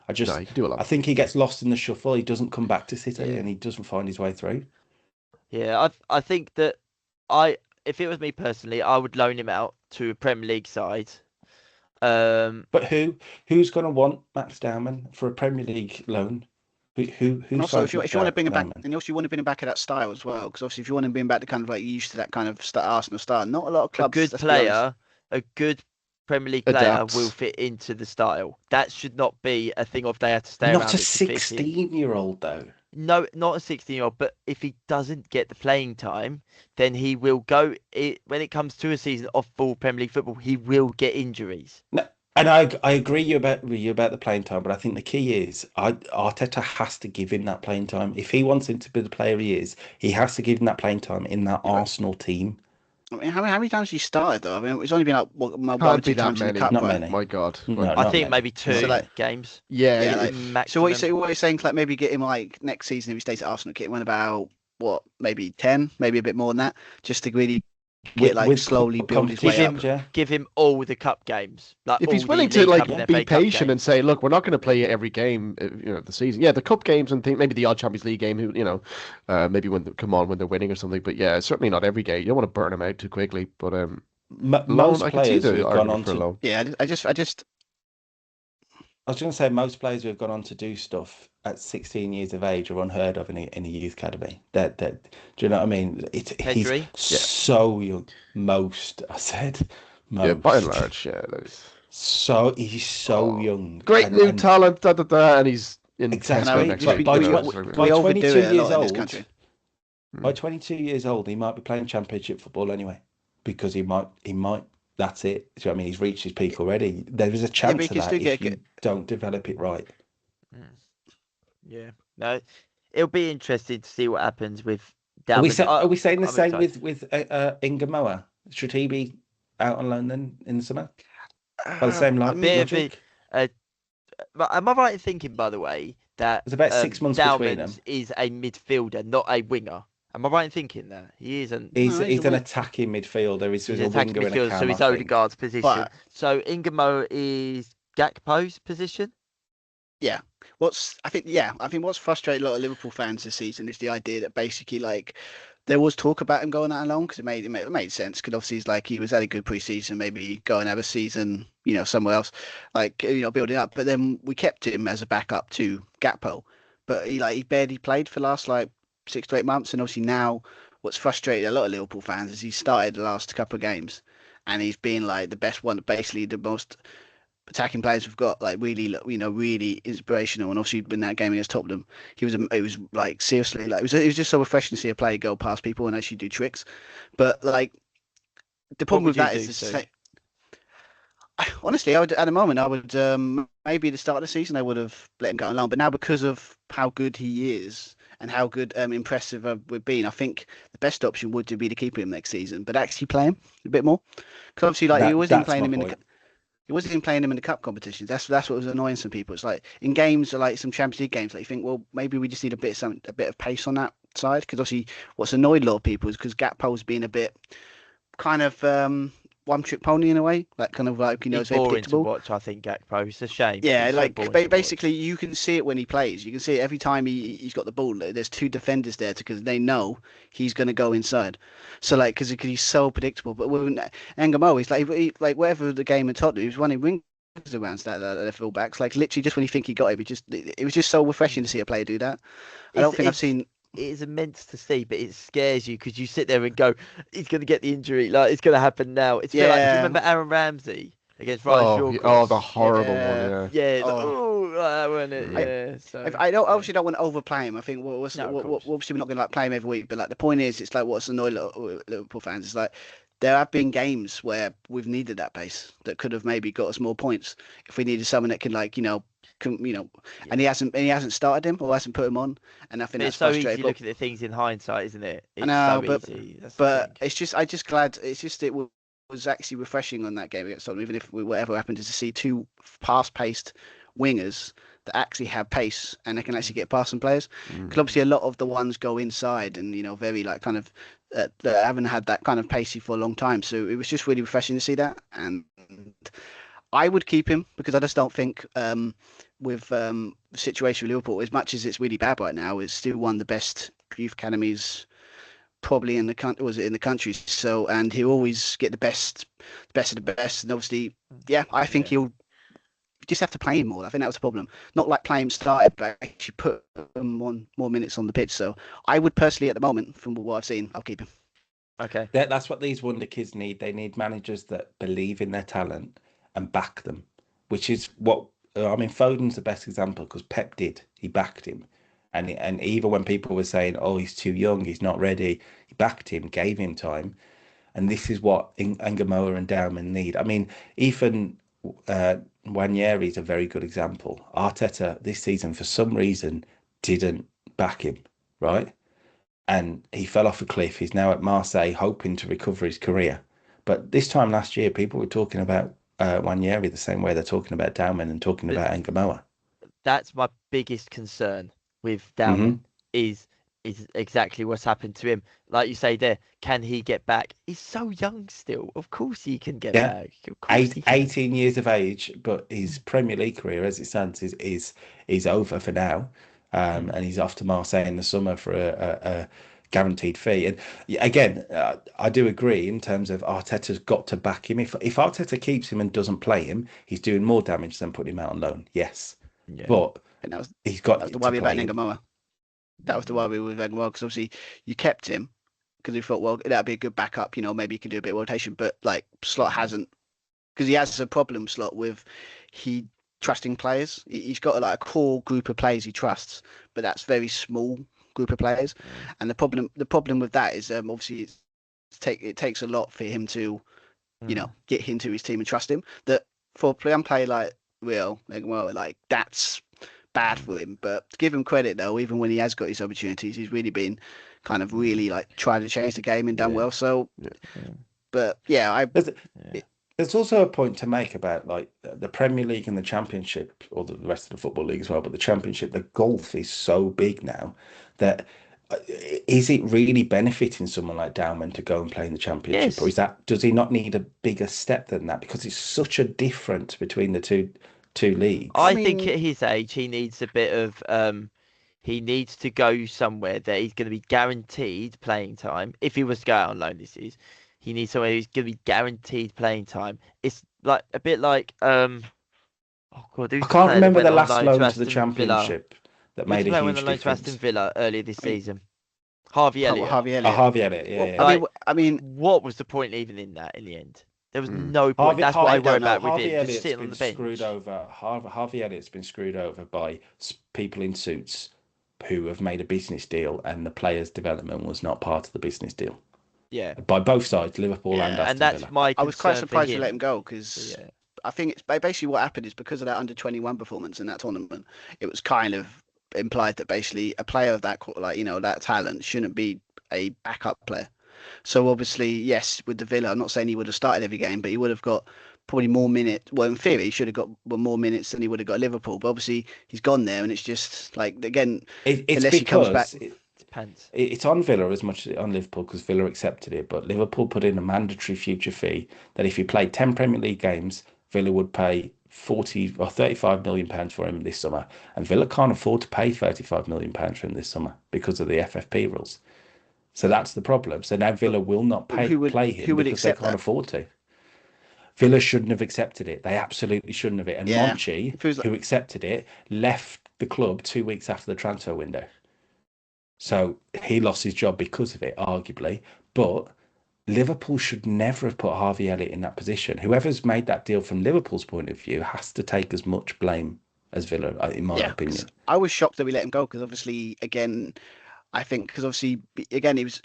No, just he can do a lot. I think he gets lost in the shuffle. He doesn't come back to City, Yeah. and he doesn't find his way through. Yeah, I think that if it was me personally, I would loan him out to a Premier League side. But who's going to want Max Dowman for a Premier League loan? Who And also, signs if you want to bring him back, Dowman? and also you want to bring him back at that style as well, because obviously if you want to bring him back to kind of like used to that kind of Arsenal style, not a lot of A clubs. good let's be honest. a good Premier League player Adapts. will fit into the style. That should not be a thing of they have to stay Not around a it to fit in. 16-year-old though. No, not a 16-year-old, but if he doesn't get the playing time, then he will go when it comes to a season of full Premier League football, he will get injuries. No, and I agree with you about the playing time, but I think the key is Arteta has to give him that playing time. If he wants him to be the player he is, he has to give him that playing time in that Arsenal team. I mean, how many times has he started though? I mean, it's only been like one or Can't be two that times in the many. cup. Not right? many. My God. No, I not think many. maybe two So, like- games. Yeah, Yeah, it- like- Maximum. So what you're saying, like maybe get him like next season if he stays at Arsenal, get him on about what, maybe 10, maybe a bit more than that, just to really get like slowly build his way him- up. Yeah. Give him all the cup games. Like if he's all willing the to League like Cup and be FA Cup patient and games. say, look, we're not going to play every game, the season. Yeah, the cup games and maybe the odd Champions League game. Maybe when they're winning or something. But yeah, certainly not every game. You don't want to burn them out too quickly. But Most I can see players who the have gone argument on for a to loan. Yeah, I just I was going to say most players who have gone on to do stuff at 16 years of age are unheard of in a youth academy. That do you know what I mean? He's Pedri? so young. I said Yeah, by and most. large, yeah. So he's so Oh, young. great new And talent, and he's in exactly. Tesco No, next But week. by, You know, we by overdo 22 it a years lot in this old, country. by 22 years old, he might be playing championship football anyway, because he might. That's it. So I mean, he's reached his peak already. There is a Yeah, but chance he of can that still if get. you don't develop it right. Mm. Yeah. No, it'll be interesting to see what happens with Are we Dowman. are we saying the I'm same excited. with Ngumoha? Should he be out on loan then in the summer? By the same I mean, Bit of logic, a But am I right in thinking, by the way, that there's about 6 months between them. Dowman's is a midfielder, not a winger? Am I right in thinking that he isn't? He's no, he's a an wing. attacking midfielder. He's He's a an attacking winger and a midfielder, so cam, I he's think. Odegaard's position. But So Ingamo is Gakpo's position. yeah, I think what's frustrated a lot of Liverpool fans this season is the idea that basically like there was talk about him going out alone because it made sense because obviously he's like he was had a good preseason, maybe go and have a season, somewhere else, like building up. But then we kept him as a backup to Gakpo, but he barely played for the last like 6 to 8 months, and obviously now what's frustrated a lot of Liverpool fans is he started the last couple of games, and he's been like the best one, basically the most attacking players we've got, like really, really inspirational. And obviously in that game against Tottenham, it was like seriously, like it was just so refreshing to see a player go past people and actually do tricks. But like the What problem would with you that is do, the Sue? same. Honestly, I would at the moment I would maybe at the start of the season I would have let him go alone, but now because of how good he is and how good impressive we've been, I think the best option would be to keep him next season, but actually play him a bit more because obviously like he wasn't even That's playing my him point. he wasn't even playing him in the cup competitions. That's what was annoying some people. It's like in games like some Champions League games, like you think, well, maybe we just need a bit of pace on that side. Because obviously, what's annoyed a lot of people is because Gakpo's been a bit kind of one trick pony in a way, like kind of like He's it's very boring to predictable. watch, I think, Gakpo. It's a shame. Yeah, He's so like boring to basically watch. you can see it when he plays. You can see it every time he's got the ball. There's two defenders there because they know he's going to go inside. So like because he's so predictable. But when Ngumoha, he's like like whatever the game in Tottenham, he was running wing around that fullbacks. Like literally just when you think he got it, it was just so refreshing to see a player do that. I don't think I've It's seen. it is immense to see, but it scares you because you sit there and go, he's going to get the injury. Like, it's going to happen now. It's a bit like, do you Yeah, remember Aaron Ramsey against Ryan Oh, the Shawcross? horrible one, yeah. yeah. Yeah, it's like, Oh, oh, like that, wasn't it? Mm. Yeah, so, I don't yeah. obviously don't want to overplay him. I think No, of course. obviously we're not going to like play him every week, but like the point is, it's like what's annoyed Liverpool fans is like there have been games where we've needed that pace that could have maybe got us more points if we needed someone that can like Yeah. and he hasn't started him or hasn't put him on, and I think But that's it's so frustrating. easy But looking at things in hindsight, isn't it? I It's know, so easy. That's the but thing. it's just I just glad it's just was actually refreshing on that game against Tottenham, even if whatever happened, is to see two fast-paced wingers that actually have pace and they can actually get past some players. Because obviously a lot of the ones go inside and very like kind of that haven't had that kind of pacey for a long time. So it was just really refreshing to see that, and I would keep him because I just don't think with the situation with Liverpool, as much as it's really bad right now, it's still one of the best youth academies probably in the country. Was it in the country? So and he'll always get best of the best. And obviously, yeah, I think Yeah. he'll just have to play him more. I think that was the problem. Not like play him started, but actually put him on more minutes on the pitch. So I would personally, at the moment, from what I've seen, I'll keep him. Okay. That's what these wonder kids need. They need managers that believe in their talent and back them, which is what I mean. Foden's the best example because Pep did. He backed him, and even when people were saying, "Oh, he's too young, he's not ready," he backed him, gave him time, and this is what Ngumoha and Dowman need. I mean, even Nwaneri is a very good example. Arteta this season, for some reason, didn't back him, right? And he fell off a cliff. He's now at Marseille, hoping to recover his career. But this time last year, people were talking about Nwaneri the same way they're talking about Dowman and talking But about Ngumoha. that's my biggest concern with Mm-hmm. Dowman is exactly what's happened to him. Like you say there, can he get back? He's so young still. Of course he can get Yeah, back. Of course he can. 18 years of age, but his Premier League career, as it stands, is over for now. Mm. And he's off to Marseille in the summer for a guaranteed fee. And again, I do agree in terms of Arteta's got to back him. If Arteta keeps him and doesn't play him, he's doing more damage than putting him out on loan. Yes, Yeah. but And he's got that was the to worry about play him. Ngumoha. That was the worry with Wenger because obviously you kept him because we thought, well, that'd be a good backup. Maybe you can do a bit of rotation, but like Slot hasn't because he has a problem slot with he trusting players. He's got like a core group of players he trusts, but that's very small group of players. And the problem with that is obviously it takes a lot for him to get into his team and trust him. That for a player like like that's bad for him. But to give him credit though, even when he has got his opportunities, he's really been kind of really like trying to change the game and done well. So, but yeah, There's also a point to make about like the Premier League and the Championship, or the rest of the Football League as well. But the Championship, the gulf is so big now that is it really benefiting someone like Dowman to go and play in the Championship, or does he not need a bigger step than that, because it's such a difference between the two leagues? I think at his age he needs a bit of he needs to go somewhere that he's going to be guaranteed playing time. If he was to go out on loan, he needs somewhere who's going to be guaranteed playing time. It's like a bit like oh god, I can't remember the last loan to the Championship that made a huge difference. Aston Villa earlier this season. Harvey Elliott. Harvey Elliott. Harvey Elliott, yeah. Like, I mean, what was the point even in that in the end? There was no point. That's what I worry about with him. Just sitting on the bench. Harvey Elliott's been screwed over by people in suits who have made a business deal, and the players' development was not part of the business deal. Yeah. By both sides, Liverpool and Aston Villa. And that's my concern. I was quite surprised to let him go, because I think it's basically what happened is because of that under-21 performance in that tournament, it was kind of implied that basically a player of that that talent shouldn't be a backup player. So obviously, yes, with the Villa, I'm not saying he would have started every game, but he would have got probably more minutes. Well, in theory, he should have got more minutes than he would have got at Liverpool. But obviously, he's gone there, and it's just like, again, unless he comes back. It's on Villa as much as on Liverpool, because Villa accepted it, but Liverpool put in a mandatory future fee that if he played 10 Premier League games, Villa would pay 40 or 35 million pounds for him this summer, and Villa can't afford to pay 35 million pounds for him this summer because of the FFP rules. So that's the problem. So now Villa will not play him because they can't afford to. Villa shouldn't have accepted it. They absolutely shouldn't have it. And Monchi, who accepted it, left the club 2 weeks after the transfer window. So he lost his job because of it, arguably. But Liverpool should never have put Harvey Elliott in that position. Whoever's made that deal from Liverpool's point of view has to take as much blame as Villa, in my opinion. I was shocked that we let him go, because obviously, again, I think because obviously, again, he's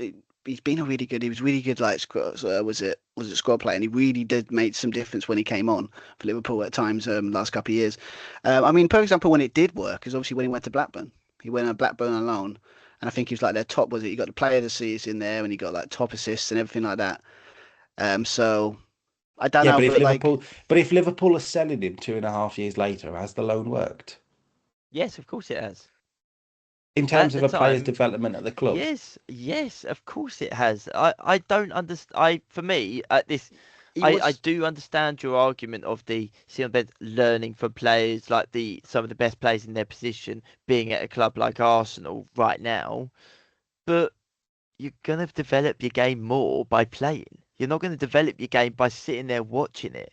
been really good. Like was it squad player, and he really did make some difference when he came on for Liverpool at times last couple of years. I mean, for example, when it did work is obviously when he went to Blackburn. He went on Blackburn on loan, and I think he was like their top. Was it? He got the player of the season in there, and he got like top assists and everything like that. So I don't know. But if Liverpool are selling him 2.5 years later, has the loan worked? Yes, of course it has. In terms of a player's development at the club? Yes, of course it has. I don't understand. For me, at this, I do understand your argument of the learning from players, like some of the best players in their position being at a club like Arsenal right now. But you're going to develop your game more by playing. You're not going to develop your game by sitting there watching it.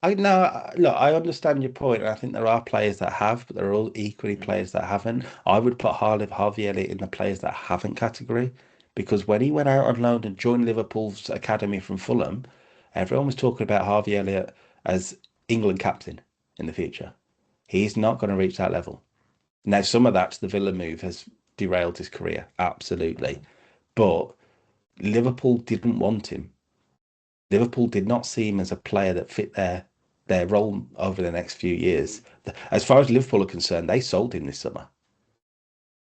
I know. Look, I understand your point, and I think there are players that have, but there are all equally players that haven't. I would put Harvey Elliott in the players that haven't category, because when he went out on loan and joined Liverpool's academy from Fulham, everyone was talking about Harvey Elliott as England captain in the future. He's not going to reach that level. Now, some of that's the Villa move has derailed his career, absolutely. But Liverpool didn't want him. Liverpool did not see him as a player that fit their role over the next few years. As far as Liverpool are concerned, they sold him this summer.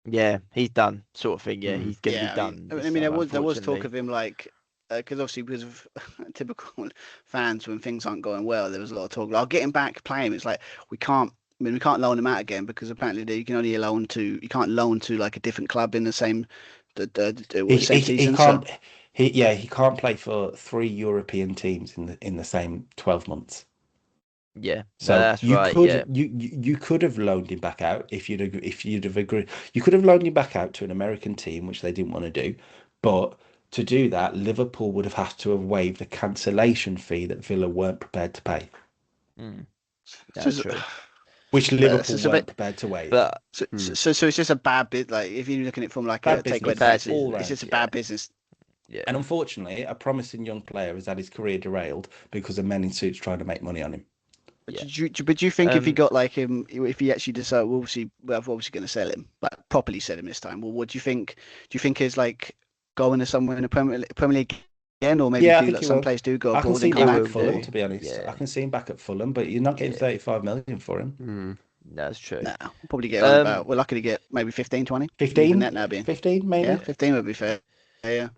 Yeah, he's done, sort of thing. Yeah, he's going to be done. I mean, there was talk of him, like, because obviously because of typical fans, when things aren't going well, there was a lot of talk. I'll get him back, play him. It's like we can't loan him out again, because apparently you can only you can't loan to like a different club in the same season. He can't play for 3 European teams in the same 12 months. Yeah, so that's you could have loaned him back out if you'd have agreed. You could have loaned him back out to an American team, which they didn't want to do. But to do that, Liverpool would have had to have waived a cancellation fee that Villa weren't prepared to pay. That's true. Which Liverpool weren't prepared to waive. So it's just a bad bit. Like if you're looking at it from like a takeaway, it's just a bad business. Yeah. And unfortunately, a promising young player has had his career derailed because of men in suits trying to make money on him. Yeah. But do you think if he Um, got like him, if he actually decided, we're obviously going to sell him, like properly sell him this time. Well, what do you think? Do you think is like going to somewhere in the Premier League again, or maybe Yeah, I do think like he some will. players do go I can abroad see and him come back It at will back? Fulham, do. to be honest. I Yeah. can see him back at Fulham, but you're not getting Yeah. 35 million for him. Mm. That's true. Nah, we'll probably get around Um, about. We're lucky to get maybe 15, 20. Even 15? that now being 15 maybe? yeah, 15 would be fair. Yeah.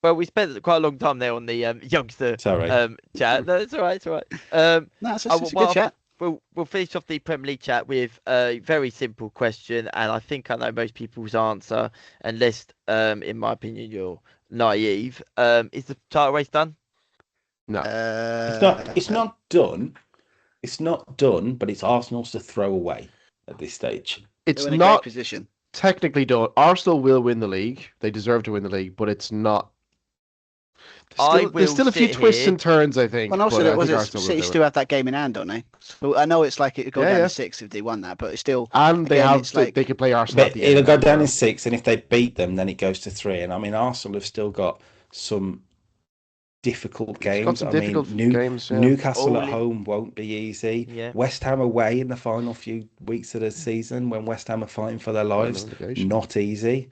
Well, we spent quite a long time there on the youngster Sorry. chat. No, it's all right. It's all right. No, it's I- a good chat. We'll finish off the Premier League chat with a very simple question, and I think I know most people's answer, unless, in my opinion, you're naive. Is the title race done? No. It's not done. It's not done, but it's Arsenal's to throw away at this stage. They're It's in a great not position. technically done. Arsenal will win the league. They deserve to win the league, but it's not. There's still a few sit twists here. and turns, I think. Well, and also, but I was think it Arsenal will City do still it. have that game in hand, don't they? So I know it's like it would go Yeah, down yeah. to 6 if they won that, but it's still. And they again, have it's like they could play Arsenal at But the end. it'll go as down well. in 6, and if they beat them, then it goes to 3. And I mean, Arsenal have still got some difficult It's got games. some I difficult mean, games. Yeah. Newcastle at Only- home won't be easy. Yeah. West Ham away in the final few weeks of the season when West Ham are fighting for their lives, relegation. not easy.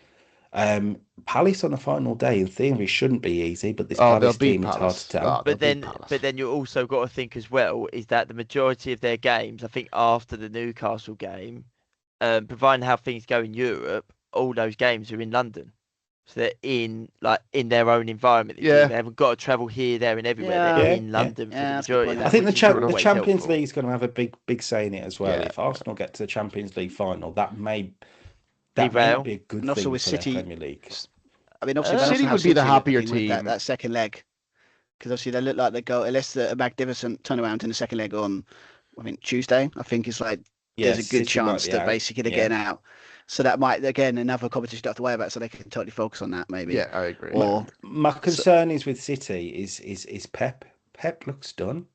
Palace on the final day, in theory, shouldn't be easy, but this Oh, they'll Palace beat team, it's hard Palace. to tell. Oh, they'll beat Palace. But then you also got to think as well is that the majority of their games, I think after the Newcastle game, providing how things go in Europe, all those games are in London. So they're in their own environment. Yeah. They haven't got to travel here, there, and everywhere. Yeah. They're Yeah, in yeah. London for the Yeah, that's a good majority of point. that. I think which the is true enough. the always Champions helpful. League is going to have a big say in it as well. Yeah, If Arsenal get to the Champions League final, that may Derail. not be a good And also thing with for City- their Premier League. I mean, obviously, City that's how would be the City are happier looking with team. that second leg, because obviously they look like they go unless the magnificent turnaround in the second leg on, I think Tuesday. I think it's like Yeah, there's a good City might chance be that out. basically they're Yeah. getting out. So that might again another competition to have to worry about, so they can totally focus on that maybe. Yeah, I agree. Or My concern is with City is Pep. Pep looks done.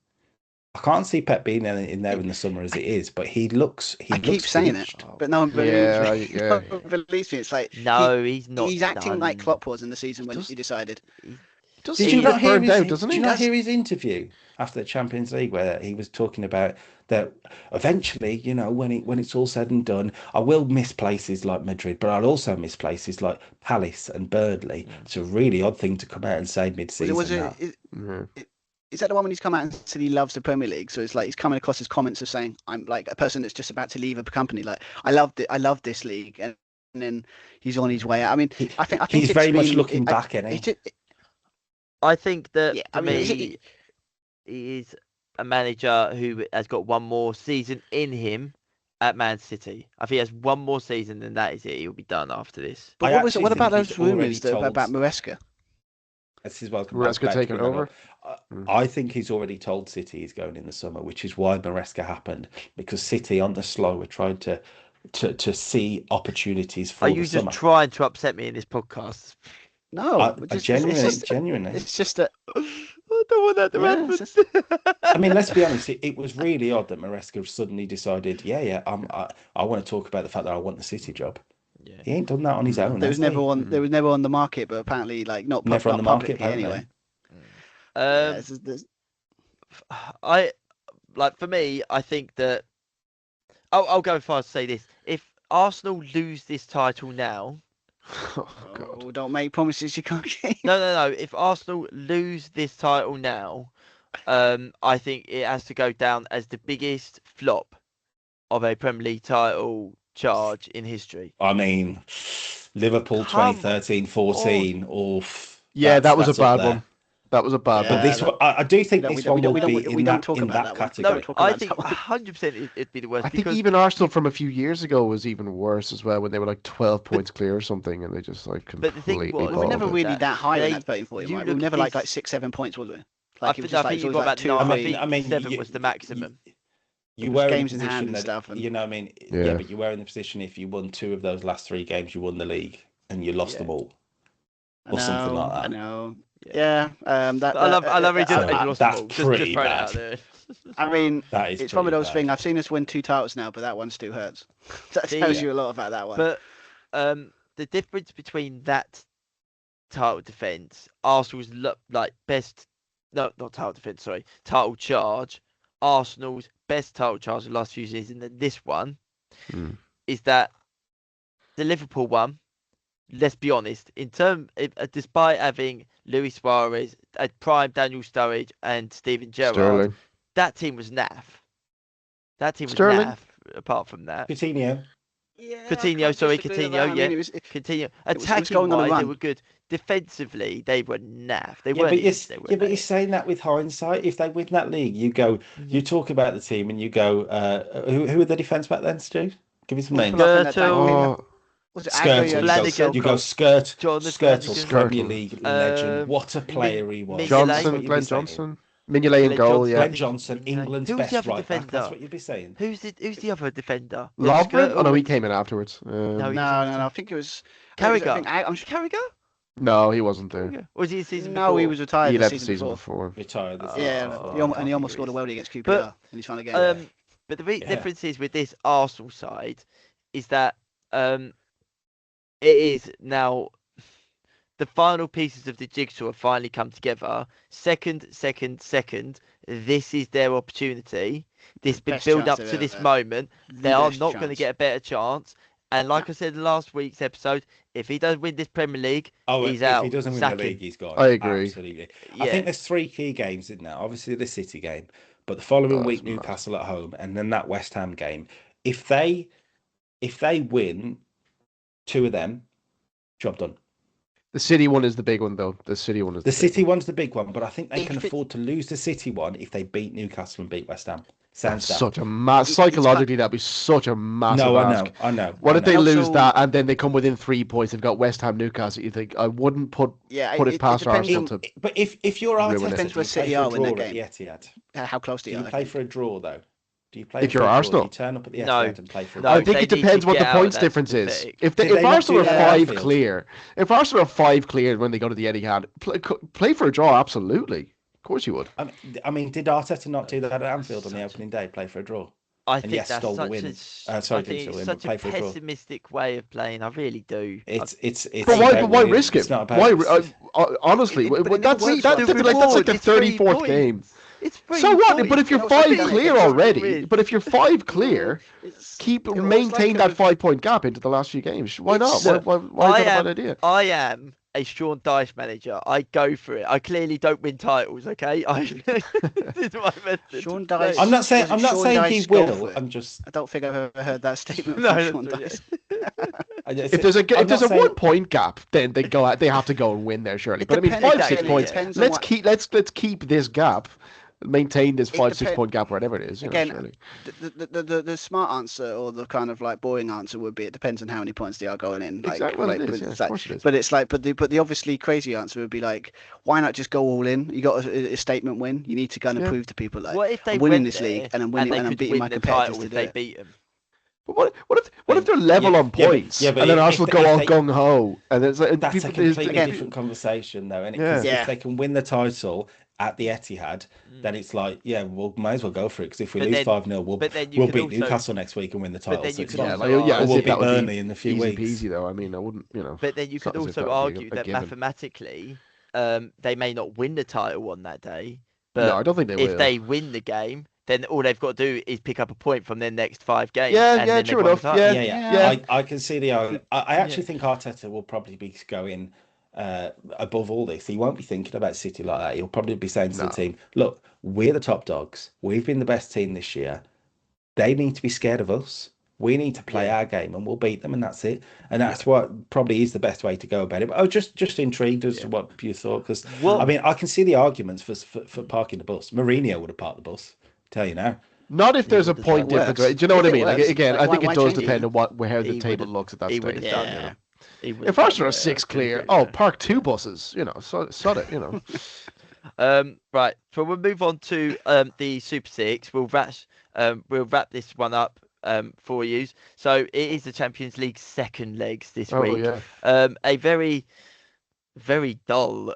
I can't see Pep being in there in the summer as it is, but he looks. I keep saying finished. it, but no one believes Yeah, me. yeah. No one believes me. It's like No, he's not. he's acting like done. Klopp was in the season when does- he decided. Does Did he you get not hear burned his? out, doesn't Did he? you not hear his interview after the Champions League where he was talking about that eventually, when it's all said and done, I will miss places like Madrid, but I'll also miss places like Palace and Burnley. It's a really odd thing to come out and say mid-season. Is that the one when he's come out and said he loves the Premier League? So it's like he's coming across his comments of saying, "I'm like a person that's just about to leave a company. Like I love this league," and then he's on his way out. I mean, I think he's it's very much been- looking I- back, isn't he? I think that Yeah, for I mean, me, he is a manager who has got one more season in him at Man City. I think he has one more season, and that is it. He'll be done after this. But I what actually What about think those he's already rumours told- about Maresca? This is what Maresca taking over? I think he's already told City he's going in the summer, which is why Maresca happened, because City on the slow were trying to see opportunities for Are the you summer. just trying to upset me in this podcast? No, I it's genuinely. It's just that. I don't want that to Yeah, happen. it's just- I mean, let's be honest. It was really odd that Maresca suddenly decided, I want to talk about the fact that I want the City job. Yeah. He ain't done that on his own. There was has never he? on. There was never on the market, but apparently, like not Never on not the market, publicly apparently. anyway. Yeah, Um, there's- I like for me. I think that I'll go as far as to say this: if Arsenal lose this title now, Oh, God. Oh, don't make promises you can't keep. no. If Arsenal lose this title now, I think it has to go down as the biggest flop of a Premier League title charge in history. I mean, Liverpool Come 2013-14. Oof. Yeah, that was a that's up bad there. one. That was a bad Yeah, But one. this one, I do think We this don't- one we will don't- be we in don't that talk in about that that one. category. No, talk I about think that one. 100% it'd be the worst. I think because even Arsenal from a few years ago was even worse as well when they were like 12 points clear or something and they just like But the thing completely was- We were balled never it. really that. that high in They- that 13-14. you Right? We were look at never like this- 6-7 points, was we? I Like it was think just like you it was got like about 2 nine. or I 3. think 7 was the maximum. You was were games in in the hand position and that stuff, and- you know. I mean, Yeah. but you were in the position if you won 2 of those last 3 games, you won the league, and you lost Yeah. them all. I or something know, like that. I know. Yeah. Yeah. I love it. I- You lost that's them all. Just pretty throwing it bad. out there. I mean, That is it's one of pretty those bad. things. I've seen us win 2 titles now, but that one still hurts. That See, tells yeah. you a lot about that one. But the difference between that title defense. Arsenal's like best, no, not title defense. Sorry, title charge. Arsenal's best title charge the last few seasons, and this one is that the Liverpool one. Let's be honest. Despite having Luis Suarez, prime Daniel Sturridge, and Steven Gerrard, Sterling. that team was naff. That team was Sterling. naff. Apart from that, Coutinho. Yeah, Coutinho, sorry, Coutinho, yeah, Coutinho. Attacking wise, they were good. Defensively, they were naff. They weren't. But you're saying that with hindsight. If they win that league, you talk about the team and you go, who are the defence back then, Stu? Give me some names. Was it Skirtle? You go Skirtle, Premier Skirtle. League legend. What a player he was. Johnson, Glenn Johnson. Mignolet in goal, yeah. Glenn Johnson, England's Who's the best other right back. defender? That's what you'd be saying. Who's the other defender? Lovren? Oh no, he came in afterwards. No, No, I think it was Carragher. Carragher? No, he wasn't there. Was he a season No, before? he was retired. He the left the season season before. before. Retired. And he almost scored a worldie against QPR in his final game. But the difference is with this Arsenal side is that it is now the final pieces of the jigsaw have finally come together. Second. This is their opportunity. This been built up to this moment. They are not going to get a better chance. And like I said in last week's episode, if he doesn't win this Premier League, he's out. If he doesn't win the league, he's gone. I agree. Absolutely. Yeah. I think there's 3 key games in there. Obviously, the City game, but the following week, Newcastle at home, and then that West Ham game. If they win 2 of them, job done. The City one is the big one, though. The City one is the City one's the big one, but I think they can afford to lose the City one if they beat Newcastle and beat West Ham. Sounds That's such a psychologically that'd be such a massive ask. I know. What if they lose that and then they come within 3 points? They've got West Ham, Newcastle. You think I wouldn't put it past Arsenal to. But if you're Arteta, depends where City are in that game. At the Etihad. How close do you play for a draw though? Do you play if you're Arsenal? You turn up at the Etihad and play for a draw? I think it depends what the points difference is. If Arsenal are 5 clear, if Arsenal are 5 clear when they go to the Etihad, play for a draw. Absolutely. Of course you would. I mean, did Arteta not do that at Anfield on the opening day? Play for a draw. I think that's such a pessimistic way of playing. I really do. It's. But why risk it? Why? Honestly, that's like the 34th game. So what? But if you're 5 clear already, maintain that 5-point gap into the last few games. Why not? Why is that a bad idea? I am a Sean Dyche manager. I go for it. I clearly don't win titles. Okay, this is my method. Sean Dyche. I'm not saying he will. I don't think I've ever heard that statement from Sean Dyche. If there's a 1-point gap, then they have to go and win there, surely. But I mean, 5-6 points. Let's keep this gap. Maintain this 5-6 point gap, whatever it is. Again, the smart answer or the kind of like boring answer would be it depends on how many points they are going in. But it's like, but the obviously crazy answer would be like, why not just go all in? You got a statement win. You need to kind of prove to people like, what if they winning this league and I'm beating my competitors if they beat them. But what if they're level on points and then Arsenal go all gung ho and it's like, that's a completely different conversation though, isn't it? Because if they can win the title at the Etihad, then it's like, we might as well go for it because if we lose 5-0, we'll beat Newcastle next week and win the title. We'll beat Burnley in a few weeks. Easy though. I mean, I wouldn't, But then you could also argue that mathematically, they may not win the title on that day. But no, I don't think they will. If they win the game, then all they've got to do is pick up a point from their next 5 games. Yeah, true enough. Yeah. I can see the argument. I actually think Arteta will probably be going above all this. He won't be thinking about City like that. He'll probably be saying to the team, look, we're the top dogs. We've been the best team this year. They need to be scared of us. We need to play our game and we'll beat them and that's it. And that's what probably is the best way to go about it. But I was just intrigued as to what you thought. Because, I mean, I can see the arguments for parking the bus. Mourinho would have parked the bus. Tell you now. Not if there's a point difference. Do you know what I mean? Like, again, I think it does depend on how the table looks at that stage. If Arsenal are 6 clear, park 2 buses. Sod it. Right. So we'll move on to the Super Six. We'll wrap this one up for you. So it is the Champions League second legs this week. Yeah. A very, very dull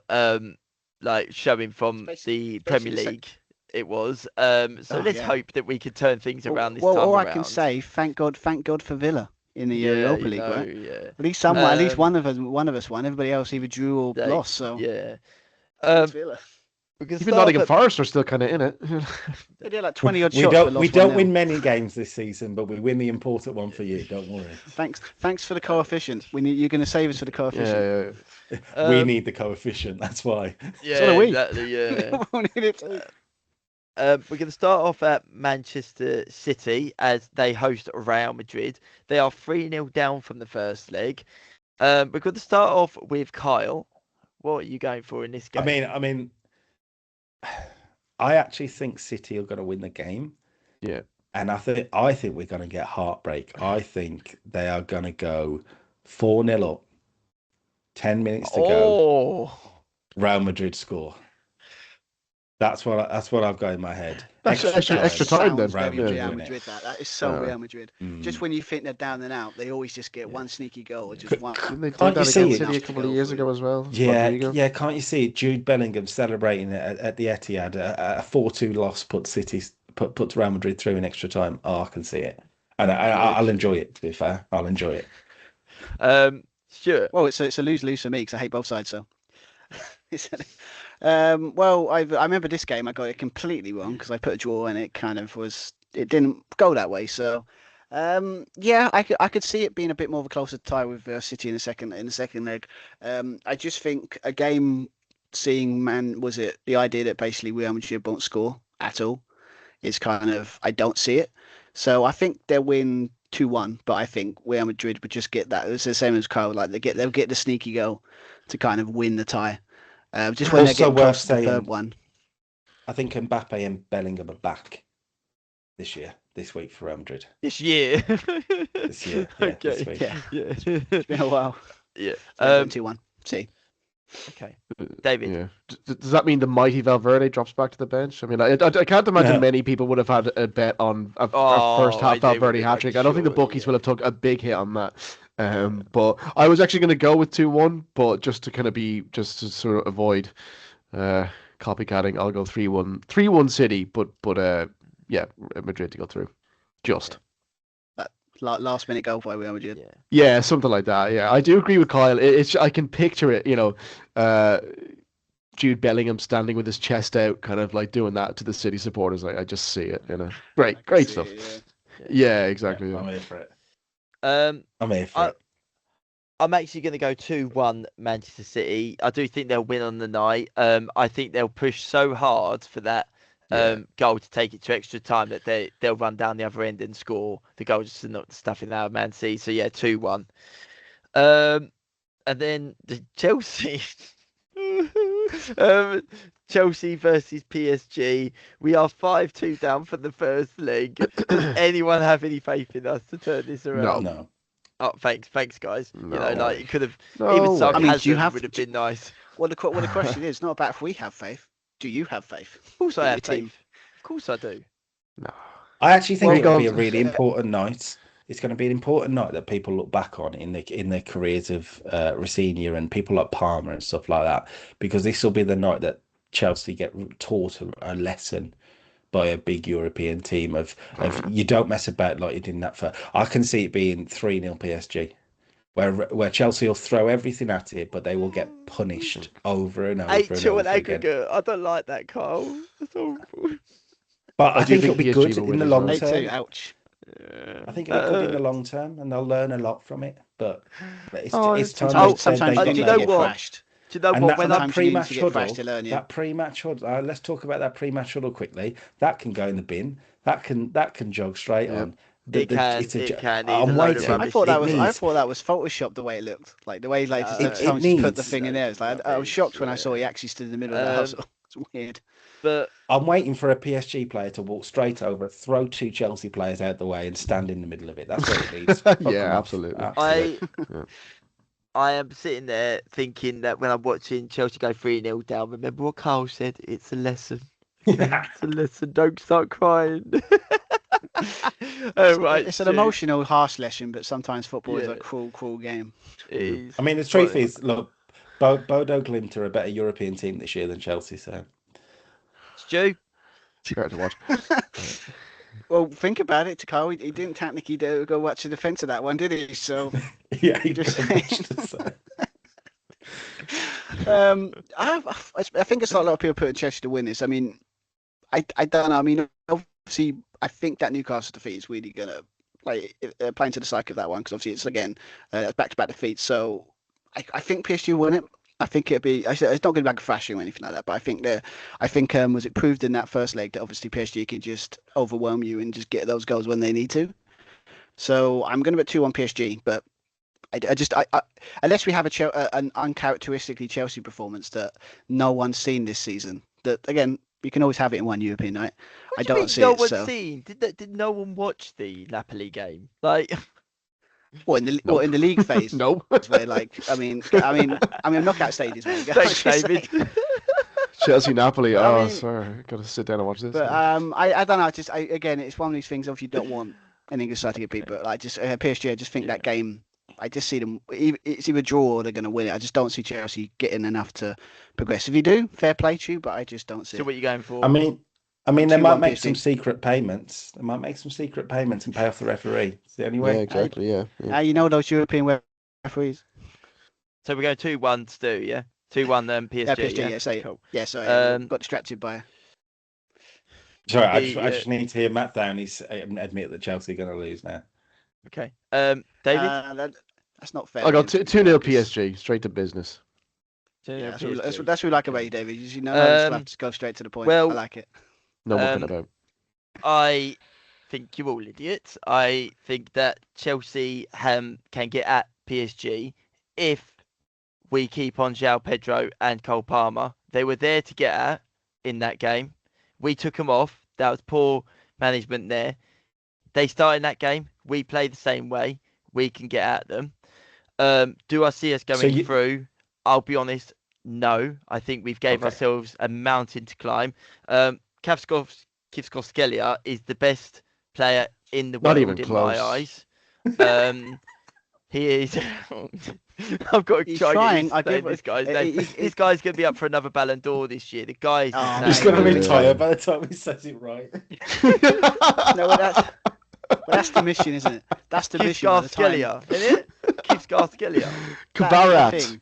showing from the Premier League. It was. So let's hope that we can turn things around this time around. All I can say, thank God for Villa. in the Yeah, Europa you League, know, right? yeah. At least someone, at least Um, one of us won. Everybody else either drew or they, lost. So yeah. thanks, Um, Villa. we can Even start off Nottingham at Forest are still kind of in it. They did like 20 odd We shots, but don't we lost don't 1-0. win many games this season, but we win the important one for you. Don't worry. Thanks for the coefficient. You're going to save us for the coefficient. Yeah. We um, need the coefficient. That's why. So do yeah, we. exactly, yeah. We need it too. We're going to start off at Manchester City as they host Real Madrid. They are 3-0 down from the first leg. We're going to start off with Kyle. What are you going for in this game? I mean, I actually think City are going to win the game. Yeah. And I think we're going to get heartbreak. I think they are going to go 4-0 up. 10 minutes to go. Real Madrid score. That's what I've got in my head. That's extra time then. Sounds Real very Madrid Real win Madrid. That is so Real Madrid. Just when you think they're down and out, they always just get one sneaky goal or just one. Didn't they do Can't that you see against it? City a couple of years ago as well? Yeah, Rodrigo? yeah. Can't you see it? Jude Bellingham celebrating it at the Etihad. A 4-2 loss puts Real Madrid through in extra time. Oh, I can see it, and I'll enjoy it. To be fair, I'll enjoy it. Stuart. Well, it's a lose-lose for me because I hate both sides. So. Well, I remember this game. I got it completely wrong because I put a draw and it kind of was. It didn't go that way. So, yeah, I could see it being a bit more of a closer tie with City in the second leg. I just think a game seeing was it the idea that basically Real Madrid won't score at all is kind of I don't see it. So I think they'll win 2-1, but I think Real Madrid would just get that. It's the same as Kyle. Like they'll get the sneaky goal to kind of win the tie. Just when they're getting close to the third one. I think Mbappe and Bellingham are back this week for Real Madrid. This year. This year, yeah. Okay. This week. Yeah. It's been a while. Yeah. 2-1. See. Okay. David. Yeah. Does that mean the mighty Valverde drops back to the bench? I mean, I can't imagine many people would have had a bet on a first half Valverde hat trick. I don't think the bookies will have took a big hit on that. But I was actually going to go with 2-1, but just to sort of avoid copycatting, I'll go 3-1. 3-1 City, but yeah, Madrid to go through. Just. Last minute goal by Real Madrid. Yeah, something like that. Yeah, I do agree with Kyle. I can picture it. Jude Bellingham standing with his chest out, kind of like doing that to the City supporters. I just see it. Great stuff. Yeah, exactly. I'm here for it. I'm here for it. I'm actually going to go 2-1 Manchester City. I do think they'll win on the night. I think they'll push so hard for that goal to take it to extra time that they'll run down the other end and score the goal just to knock the stuffing out of Man City. So yeah, 2-1. And then the Chelsea. Chelsea versus PSG. We are 5-2 down for the first leg. Does anyone have any faith in us to turn this around? No. Oh, thanks, guys. No. It could have No. even some I mean, hazard would have been nice. Well, the question is not about if we have faith. Do you have faith? Of course, I in have your team? faith. Of course, I do. No. I actually think it'll be a gone. really important night. It's going to be an important night that people look back on in their careers of Rosenior and people like Palmer and stuff like that, because this will be the night that Chelsea get taught a lesson by a big European team of you don't mess about like you did in that first. I can see it being 3-0 PSG. Where Chelsea will throw everything at it, but they will get punished over and over 8-2 and over aggregate. again. I don't like that, Carl. That's awful. But I think it'll be PSG good will in win the as long well. term. 8-2, ouch. Yeah. I think it'll be good in the long term, and they'll learn a lot from it. But it's time. Sometimes do you you need know to get what? thrashed. Do you know And what? that When pre-match you need to get thrashed to huddle, learn, yeah. that pre-match huddle. Let's talk about that pre-match huddle quickly. That can go in the bin. That can jog straight on. It can. I'm waiting. I thought that was Photoshop the way it looked, like the way someone just put the thing in there. It's like I was shocked when I saw he actually stood in the middle of the house. It's weird. But I'm waiting for a PSG player to walk straight over, throw two Chelsea players out the way, and stand in the middle of it. That's what it needs. Yeah, absolutely. I am sitting there thinking that when I'm watching Chelsea go 3-0 down, remember what Carl said? It's a lesson. It's a lesson. Don't start crying. Right. It's an emotional, harsh lesson, but sometimes football is a cruel, cruel game. I mean, the truth is, look, Bodo Glimt are a better European team this year than Chelsea. So, Stu? Fair to watch. Well, think about it, Takao. He didn't technically go watch the defence of that one, did he? So Yeah, he just got much to say. I think it's not a lot of people putting Chelsea to win this. I mean, I don't know. I mean, obviously, I think that Newcastle defeat is really gonna play into the psyche of that one because obviously it's again back-to-back defeats. So I think PSG will win it. I think it'll be. It's not going to be like a thrashing or anything like that. But I think was it proved in that first leg that obviously PSG can just overwhelm you and just get those goals when they need to. So I'm going to bet 2-1 PSG, but I unless we have an uncharacteristically Chelsea performance that no one's seen this season. That again, you can always have it in one European night. What I do you don't mean see no it. one's So seen? Did no one watch the Napoli game? Like, what in the Nope. league phase? No. Where knockout stages. Where you go, thanks, David. Chelsea Napoli. But, I Oh, mean, sorry, gotta sit down and watch this. but I don't know. Again, it's one of these things. Obviously, you don't want an English side to get beat, but like just PSG, I just think that game. I just see them. It's either draw or they're going to win it. I just don't see Chelsea getting enough to progress. If you do, fair play to you, but I just don't see So it. what are you going for? I mean, they might 2-1 make PSG. some secret payments. They might make some secret payments and pay off the referee. It's the only Yeah, way. exactly. Yeah. You know those European referees. So we're going 2-1 Stu, yeah? 2-1 PSG, Yeah, PSG. yeah? Yeah, say it. Cool. Yeah, sorry, got distracted by. Sorry, I The, just need to hear Matt Downey admit that Chelsea are going to lose now. Okay. David? That's not fair. I got again, 2-0 to be fair, 'cause- PSG, straight to business. Yeah, PSG. that's what we like about you, David. You know how you have to go straight to the point. well, I like it. No mucking about. I think you're all idiots. I think that Chelsea can get at PSG if we keep on João Pedro and Cole Palmer. They were there to get at in that game. We took them off. That was poor management there. They started that game. We play the same way. We can get at them. Do I see us going through? I'll be honest, no. I think we've gave ourselves a mountain to climb. Kivskov-Skelia is the best player in the Not world even in close. my eyes. He is. I've got to He's try trying. and get used to saying this guy's name. This guy's going to be up for another Ballon d'Or this year. The guy is Oh, He's insane. going to Yeah. retire by the time he says it right. No, that's the mission, isn't it? That's the mission. By the time. Kivskov-Skelia, isn't it? Kivskov-Skelia. Kvarat.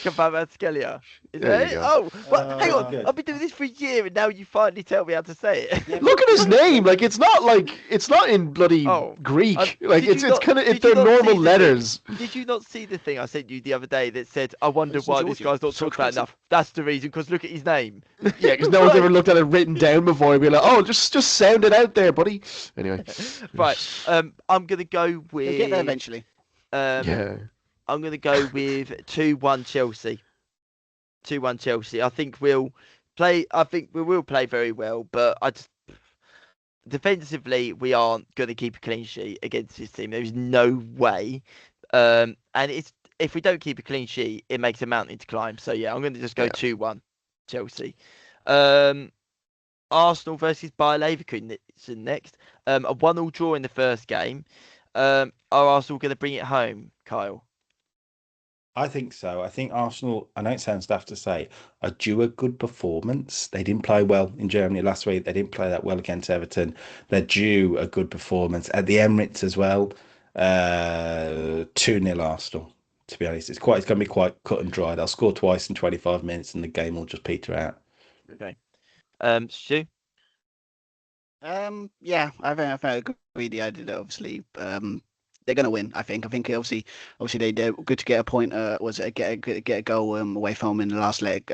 Kvarat-Skelia. Is There that you it? go. Oh, well, hang on. good. I've been doing this for a year, and now you finally tell me how to say it. Yeah, Look at his name. Like it's not in bloody Oh, Greek. Like did it's you not- kind of did they're you not see normal the letters. Did you not see the thing I sent you the other day that said, I wonder It's why this Georgian. guy's not So talked about crazy. enough? That's the reason, because look at his name. Yeah, because no one's ever looked at it written down before and be like, oh, just sound it out there, buddy. Anyway. Right. I'm going to go with. He'll get there eventually. Yeah. I'm going to go with 2-1 Chelsea. 2-1 Chelsea. I think we'll play. I think we will play very well, but defensively we aren't going to keep a clean sheet against this team. There's no way. And if we don't keep a clean sheet, it makes a mountain to climb. So yeah, I'm going to just go 2-1 Chelsea. Arsenal versus Bayer Leverkusen next. A 1-1 draw in the first game. Are Arsenal going to bring it home, Kyle? I think so. I think Arsenal, I know it sounds daft to say, are due a good performance. They didn't play well in Germany last week. They didn't play that well against Everton. They're due a good performance at the Emirates as well. 2-0 Arsenal, to be honest. It's going to be quite cut and dry. They'll score twice in 25 minutes and the game will just peter out. Okay. Stu? Yeah, I agree with the idea that obviously they're going to win. I think obviously they're good to get a point. Get a goal away from home in the last leg.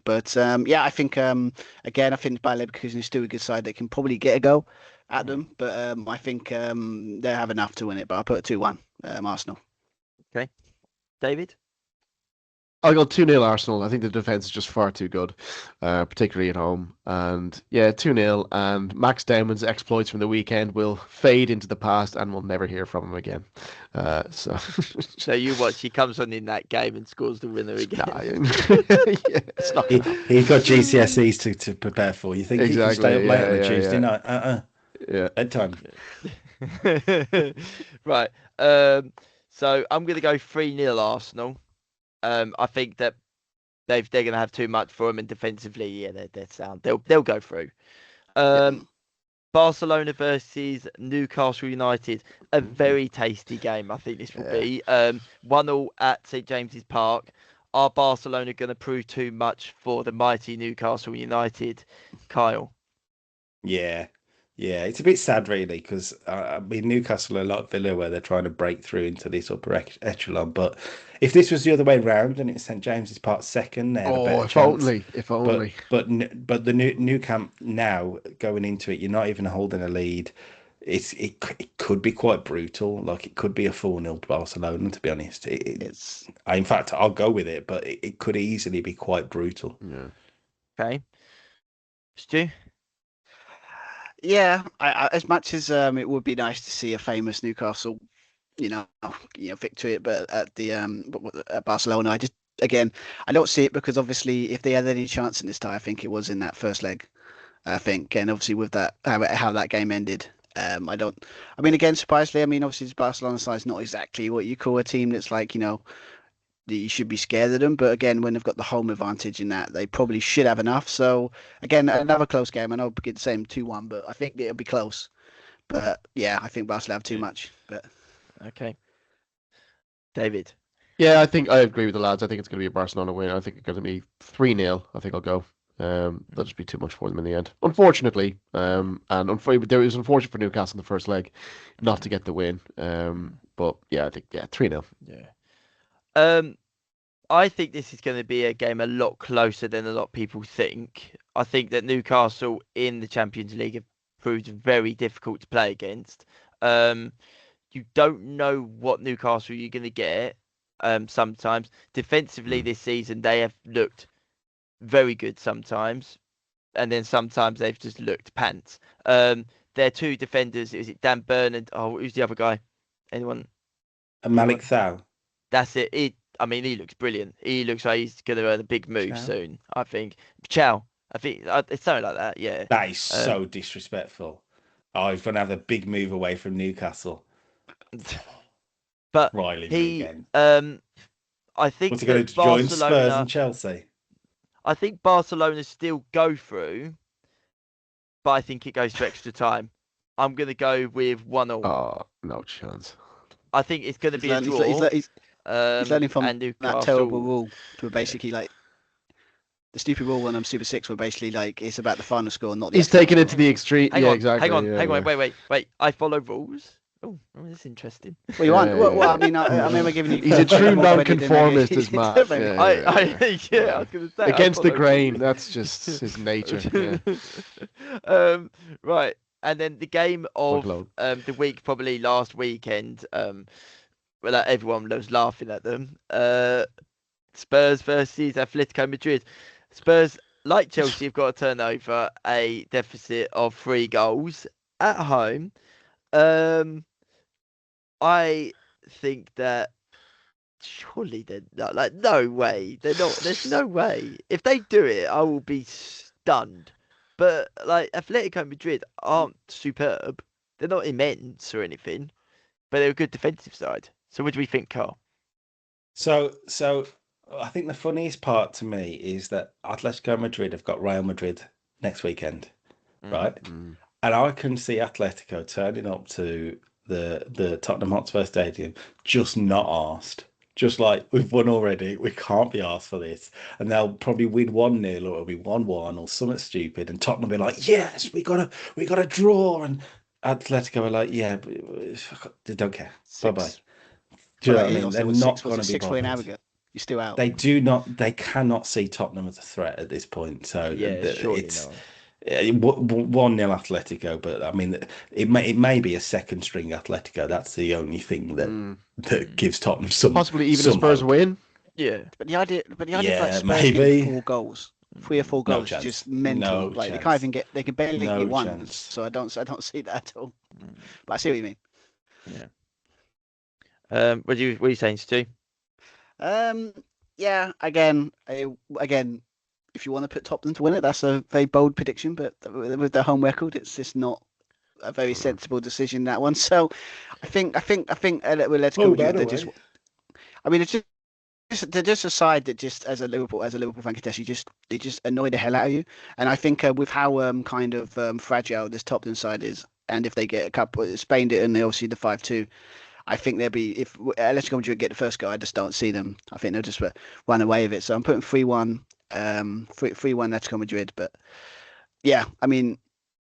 But yeah, I think again, I think Bayer Leverkusen is still a good side that can probably get a goal at them. But I think they have enough to win it. But I'll put 2-1 Arsenal. Okay. David? I'll go 2-0 Arsenal. I think the defense is just far too good, particularly at home. And yeah, 2-0. And Max Dowman's exploits from the weekend will fade into the past, and we'll never hear from him again. So you watch. He comes on in that game and scores the winner again. yeah, it's not. He's got GCSEs to prepare for. You think he can stay up late on a Tuesday night? Yeah. Bedtime. Right. So I'm going to go 3-0 Arsenal. I think that they're going to have too much for them, and defensively, yeah, they're sound. They'll go through. Barcelona versus Newcastle United, a very tasty game. I think this will be 1-1 at St James's Park. Are Barcelona going to prove too much for the mighty Newcastle United? Kyle. Yeah, yeah, it's a bit sad really because I mean Newcastle are like Villa where they're trying to break through into this upper echelon. But if this was the other way round and it's St James's Park second, they had a better chance. If only. But the new camp now going into it, you're not even holding a lead. It could be quite brutal. Like it could be a 4-0 Barcelona. To be honest, in fact I'll go with it, but it could easily be quite brutal. Yeah. Okay. Stu. Yeah, I as much as it would be nice to see a famous Newcastle, victory, but at the at Barcelona, I don't see it because obviously if they had any chance in this tie, I think it was in that first leg. I think, and obviously with that how that game ended, I mean, again, surprisingly, I mean, obviously Barcelona's side is not exactly what you call a team that's like that you should be scared of them. But again, when they've got the home advantage in that, they probably should have enough. So again, another close game. I know it's the same 2-1, but I think it'll be close. But yeah, I think Barcelona have too much. But okay, David. Yeah, I think I agree with the lads. I think it's going to be a Barcelona win. I think it's going to be 3-0. I think I'll go. That'll just be too much for them in the end, unfortunately. And there was unfortunate for Newcastle in the first leg not to get the win. But yeah, I think 3-0. Yeah. I think this is going to be a game a lot closer than a lot of people think. I think that Newcastle in the Champions League have proved very difficult to play against. You don't know what Newcastle you're going to get. Sometimes defensively this season they have looked very good sometimes, and then sometimes they've just looked pants. Their two defenders, is it Dan Burn and who's the other guy? Anyone? And Malik Thal. That's it. I mean, he looks brilliant. He looks like he's going to earn a big move soon, I think. Chow. I think it's something like that, yeah. That is so disrespectful. He's going to have a big move away from Newcastle. But Riley again. I think What's he going to Barcelona, join Spurs and Chelsea? I think Barcelona still go through, but I think it goes to extra time. I'm going to go with 1-1. Oh, no chance. I think it's going to be a draw. He's learning from that terrible rule to basically like the stupid rule when I'm Super 6 were basically like it's about the final score, not the. He's taking it to the extreme. Hang on, exactly. Hang on. Wait. I follow rules. Oh, that's interesting. Well, you want? Well, I mean, I remember giving you. He's a true non-conformist, is Matt. I was going to say against the grain. That's just his nature. Yeah. Right, and then the game of the week, probably last weekend. Well, everyone was laughing at them. Spurs versus Atletico Madrid. Spurs, like Chelsea, have got to turn over a deficit of 3 goals at home. I think that surely they're not, like, no way. They're not. There's no way. If they do it, I will be stunned. But like Atletico Madrid aren't superb. They're not immense or anything, but they're a good defensive side. So what do we think, Carl? So I think the funniest part to me is that Atletico Madrid have got Real Madrid next weekend, right? And I can see Atletico turning up to the Tottenham Hotspur Stadium just not arsed. Just like, we've won already, we can't be arsed for this. And they'll probably win 1-0 or it'll be 1-1 or something stupid. And Tottenham will be like, yes, we got a draw. And Atletico are like, yeah, they don't care. Bye-bye. Do you know what I mean? They're not going to be bothered. You're still out. They cannot see Tottenham as a threat at this point. So it's 1-0 Atletico, but I mean, it may be a second string Atletico. That's the only thing that gives Tottenham some, possibly even a Spurs win. Yeah, but the idea of like Spurs maybe getting 4 goals, 3 or 4 goals, is just mental. No like chance. they can't even get, they can barely get one. Chance. So I don't see that at all. But I see what you mean. Yeah. What are you saying, Stu? Yeah. Again, if you want to put Tottenham to win it, that's a very bold prediction. But with their home record, it's just not a very sensible decision, that one. So I think let's go. I mean, it's they're just a side that just as a Liverpool fan contest, they just annoy the hell out of you. And I think with how kind of fragile this Tottenham side is, and if they get a couple, Spain did, and they obviously the 5-2. I think they'll be if Atletico Madrid get the first goal. I just don't see them. I think they'll just run away with it. So I'm putting 3-1, 3-1 Atletico Madrid. But yeah, I mean,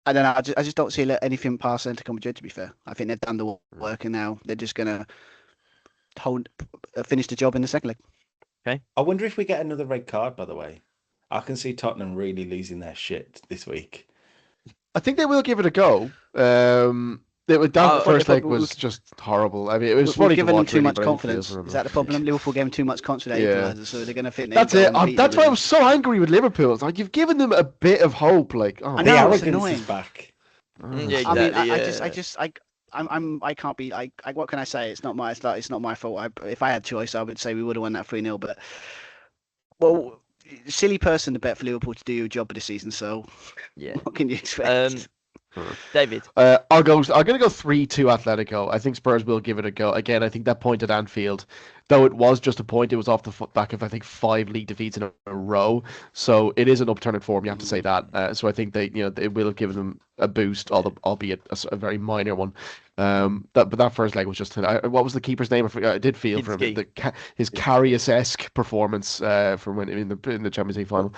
I don't know. I just don't see anything past Atletico Madrid. To be fair, I think they've done the work, and now they're just gonna finish the job in the second leg. Okay. I wonder if we get another red card. By the way, I can see Tottenham really losing their shit this week. I think they will give it a go. First leg was just horrible. I mean, it was funny to given them watch. too really, much but I didn't feel confidence. for them. Is that the problem? Liverpool gave them too much confidence, Yeah. so they're going to think. That's it. That's why I was so angry with Liverpool. It's like you've given them a bit of hope. Like, oh, I The know, it's arrogance annoying. is back. Yeah, I mean, exactly. I can't be. What can I say? It's not my fault. If I had choice, I would say we would have won that 3-0. But well, silly person to bet for Liverpool to do your job of the season. So Yeah. what can you expect? David. I'm going to go 3-2 Atletico. I think Spurs will give it a go. Again, I think that point at Anfield, though it was just a point, it was off the back of I think 5 league defeats in a row. So it is an upturn in form. You have to say that. So I think they will have given them a boost, albeit a very minor one. But that first leg was just what was the keeper's name? I did feel for him his Karius-esque performance from when in the Champions League final.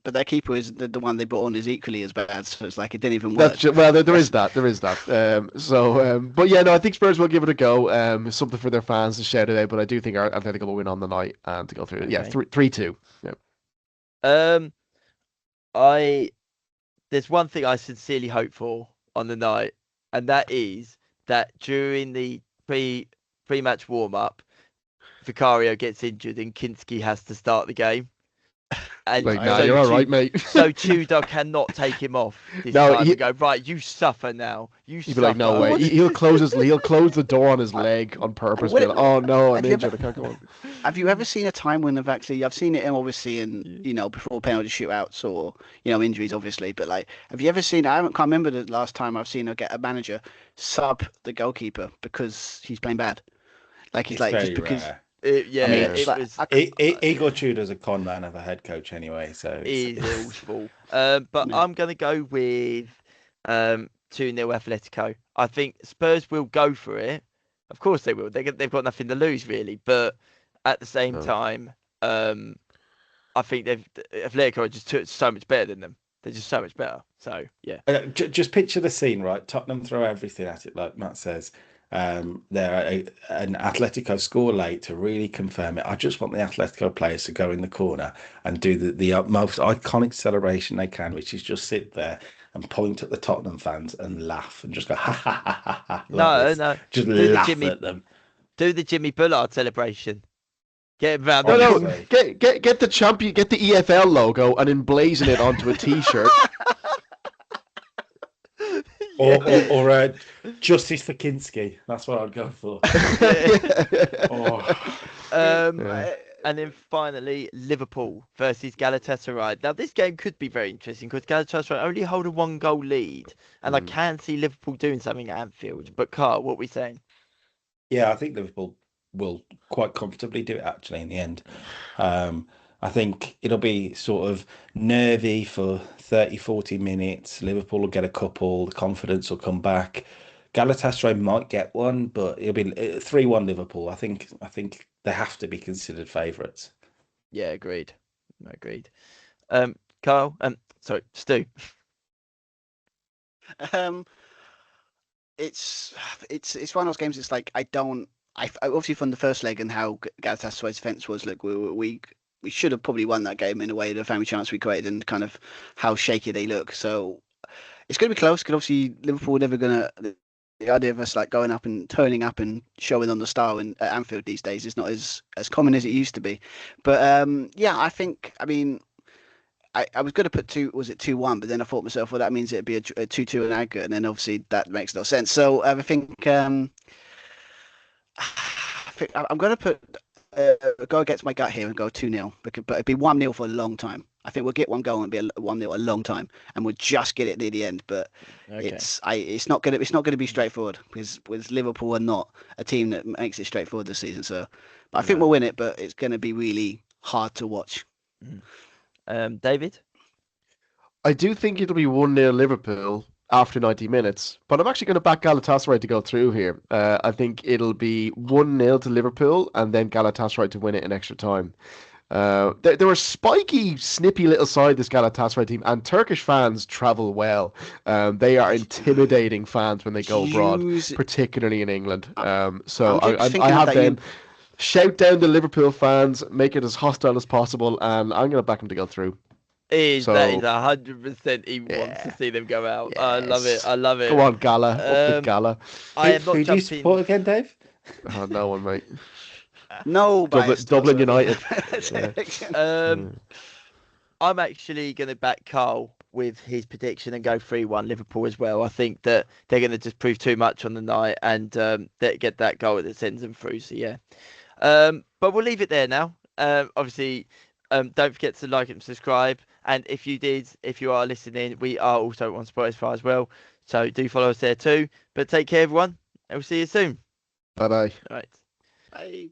But their keeper is the one they brought on is equally as bad. So it's like it didn't even work. There is that. But yeah, no, I think Spurs will give it a go. Something for their fans to shout it out. But I do think Atletico will win on the night and to go through. Okay. Yeah, 3-2. Yeah. There's one thing I sincerely hope for on the night, and that is that during the pre-match warm-up, Vicario gets injured and Kinski has to start the game. And you're all right, mate. So Tudor cannot take him off this time and go, right, you suffer now. He'd be like, no way. He'll close the door on his leg on purpose. Oh no, I'm injured. I can't go on. Have you ever seen a time when I've seen it obviously in before penalty shootouts or injuries obviously, but like have you ever seen? Can't remember the last time I've seen a manager sub the goalkeeper because he's playing bad. Like it's like very just because. Rare. Igor Tudor's a con man of a head coach anyway, so he's awful. But I'm going to go with 2-0 Atletico. I think Spurs will go for it. Of course they will. They've got nothing to lose really, but at the same time, I think Atletico are just so much better than them. They're just so much better. So yeah. Just picture the scene, right? Tottenham throw everything at it, like Matt says. They're an Atletico score late to really confirm it. I just want the Atletico players to go in the corner and do the most iconic celebration they can, which is just sit there and point at the Tottenham fans and laugh and just go ha ha ha ha ha. No, just laugh at them. Do the Jimmy Bullard celebration. Get him round. Get the champion, get the EFL logo and emblazon it onto a T-shirt. Or Justice for Kinski. That's what I'd go for. And then finally, Liverpool versus Galatasaray. Now, this game could be very interesting because Galatasaray only hold a 1-goal lead. And I can see Liverpool doing something at Anfield. But, Carl, what are we saying? Yeah, I think Liverpool will quite comfortably do it, actually, in the end. I think it'll be sort of nervy for 30, 40 minutes. Liverpool will get a couple. The confidence will come back. Galatasaray might get one, but it'll be 3-1 Liverpool. I think they have to be considered favourites. Yeah, agreed. Carl, sorry, Stu. It's one of those games. It's like I obviously from the first leg and how Galatasaray's defence was. Look, we should have probably won that game in a way, the family chance we created and kind of how shaky they look. So it's going to be close because obviously Liverpool are never going to. The idea of us like going up and turning up and showing on the star at Anfield these days is not as common as it used to be. But yeah, I think. I mean, I was going to put 2-1, but then I thought to myself, well, that means it'd be a 2-2 in aggregate, and then obviously that makes no sense. So I think I'm going to go against my gut here and go 2-0, but it'd be 1-0 for a long time. I think we'll get one goal and be a 1-0 a long time, and we'll just get it near the end. But Okay. it's not gonna be straightforward because Liverpool are not a team that makes it straightforward this season. So I think No. we'll win it, but it's gonna be really hard to watch. David? I do think it'll be 1-0 Liverpool after 90 minutes, but I'm actually going to back Galatasaray to go through here. I think it'll be 1-0 to Liverpool and then Galatasaray to win it in extra time. They were a spiky, snippy little side, this Galatasaray team, and Turkish fans travel well. They are intimidating fans when they go abroad, particularly in England. So I have them. Shout down the Liverpool fans, make it as hostile as possible, and I'm going to back them to go through. That is 100%. He wants to see them go out. Yes. I love it. Go on, Gala. Up the Gala. I am not Who do you jumping. support again, Dave? Oh, no one, mate. No, Dublin United. I'm actually going to back Carl with his prediction and go 3-1 Liverpool as well. I think that they're going to just prove too much on the night and get that goal that sends them through. So yeah, but we'll leave it there now. Obviously, don't forget to like and subscribe. And if you are listening, we are also on Spotify as well. So do follow us there too. But take care, everyone, and we'll see you soon. Bye-bye. All right. Bye.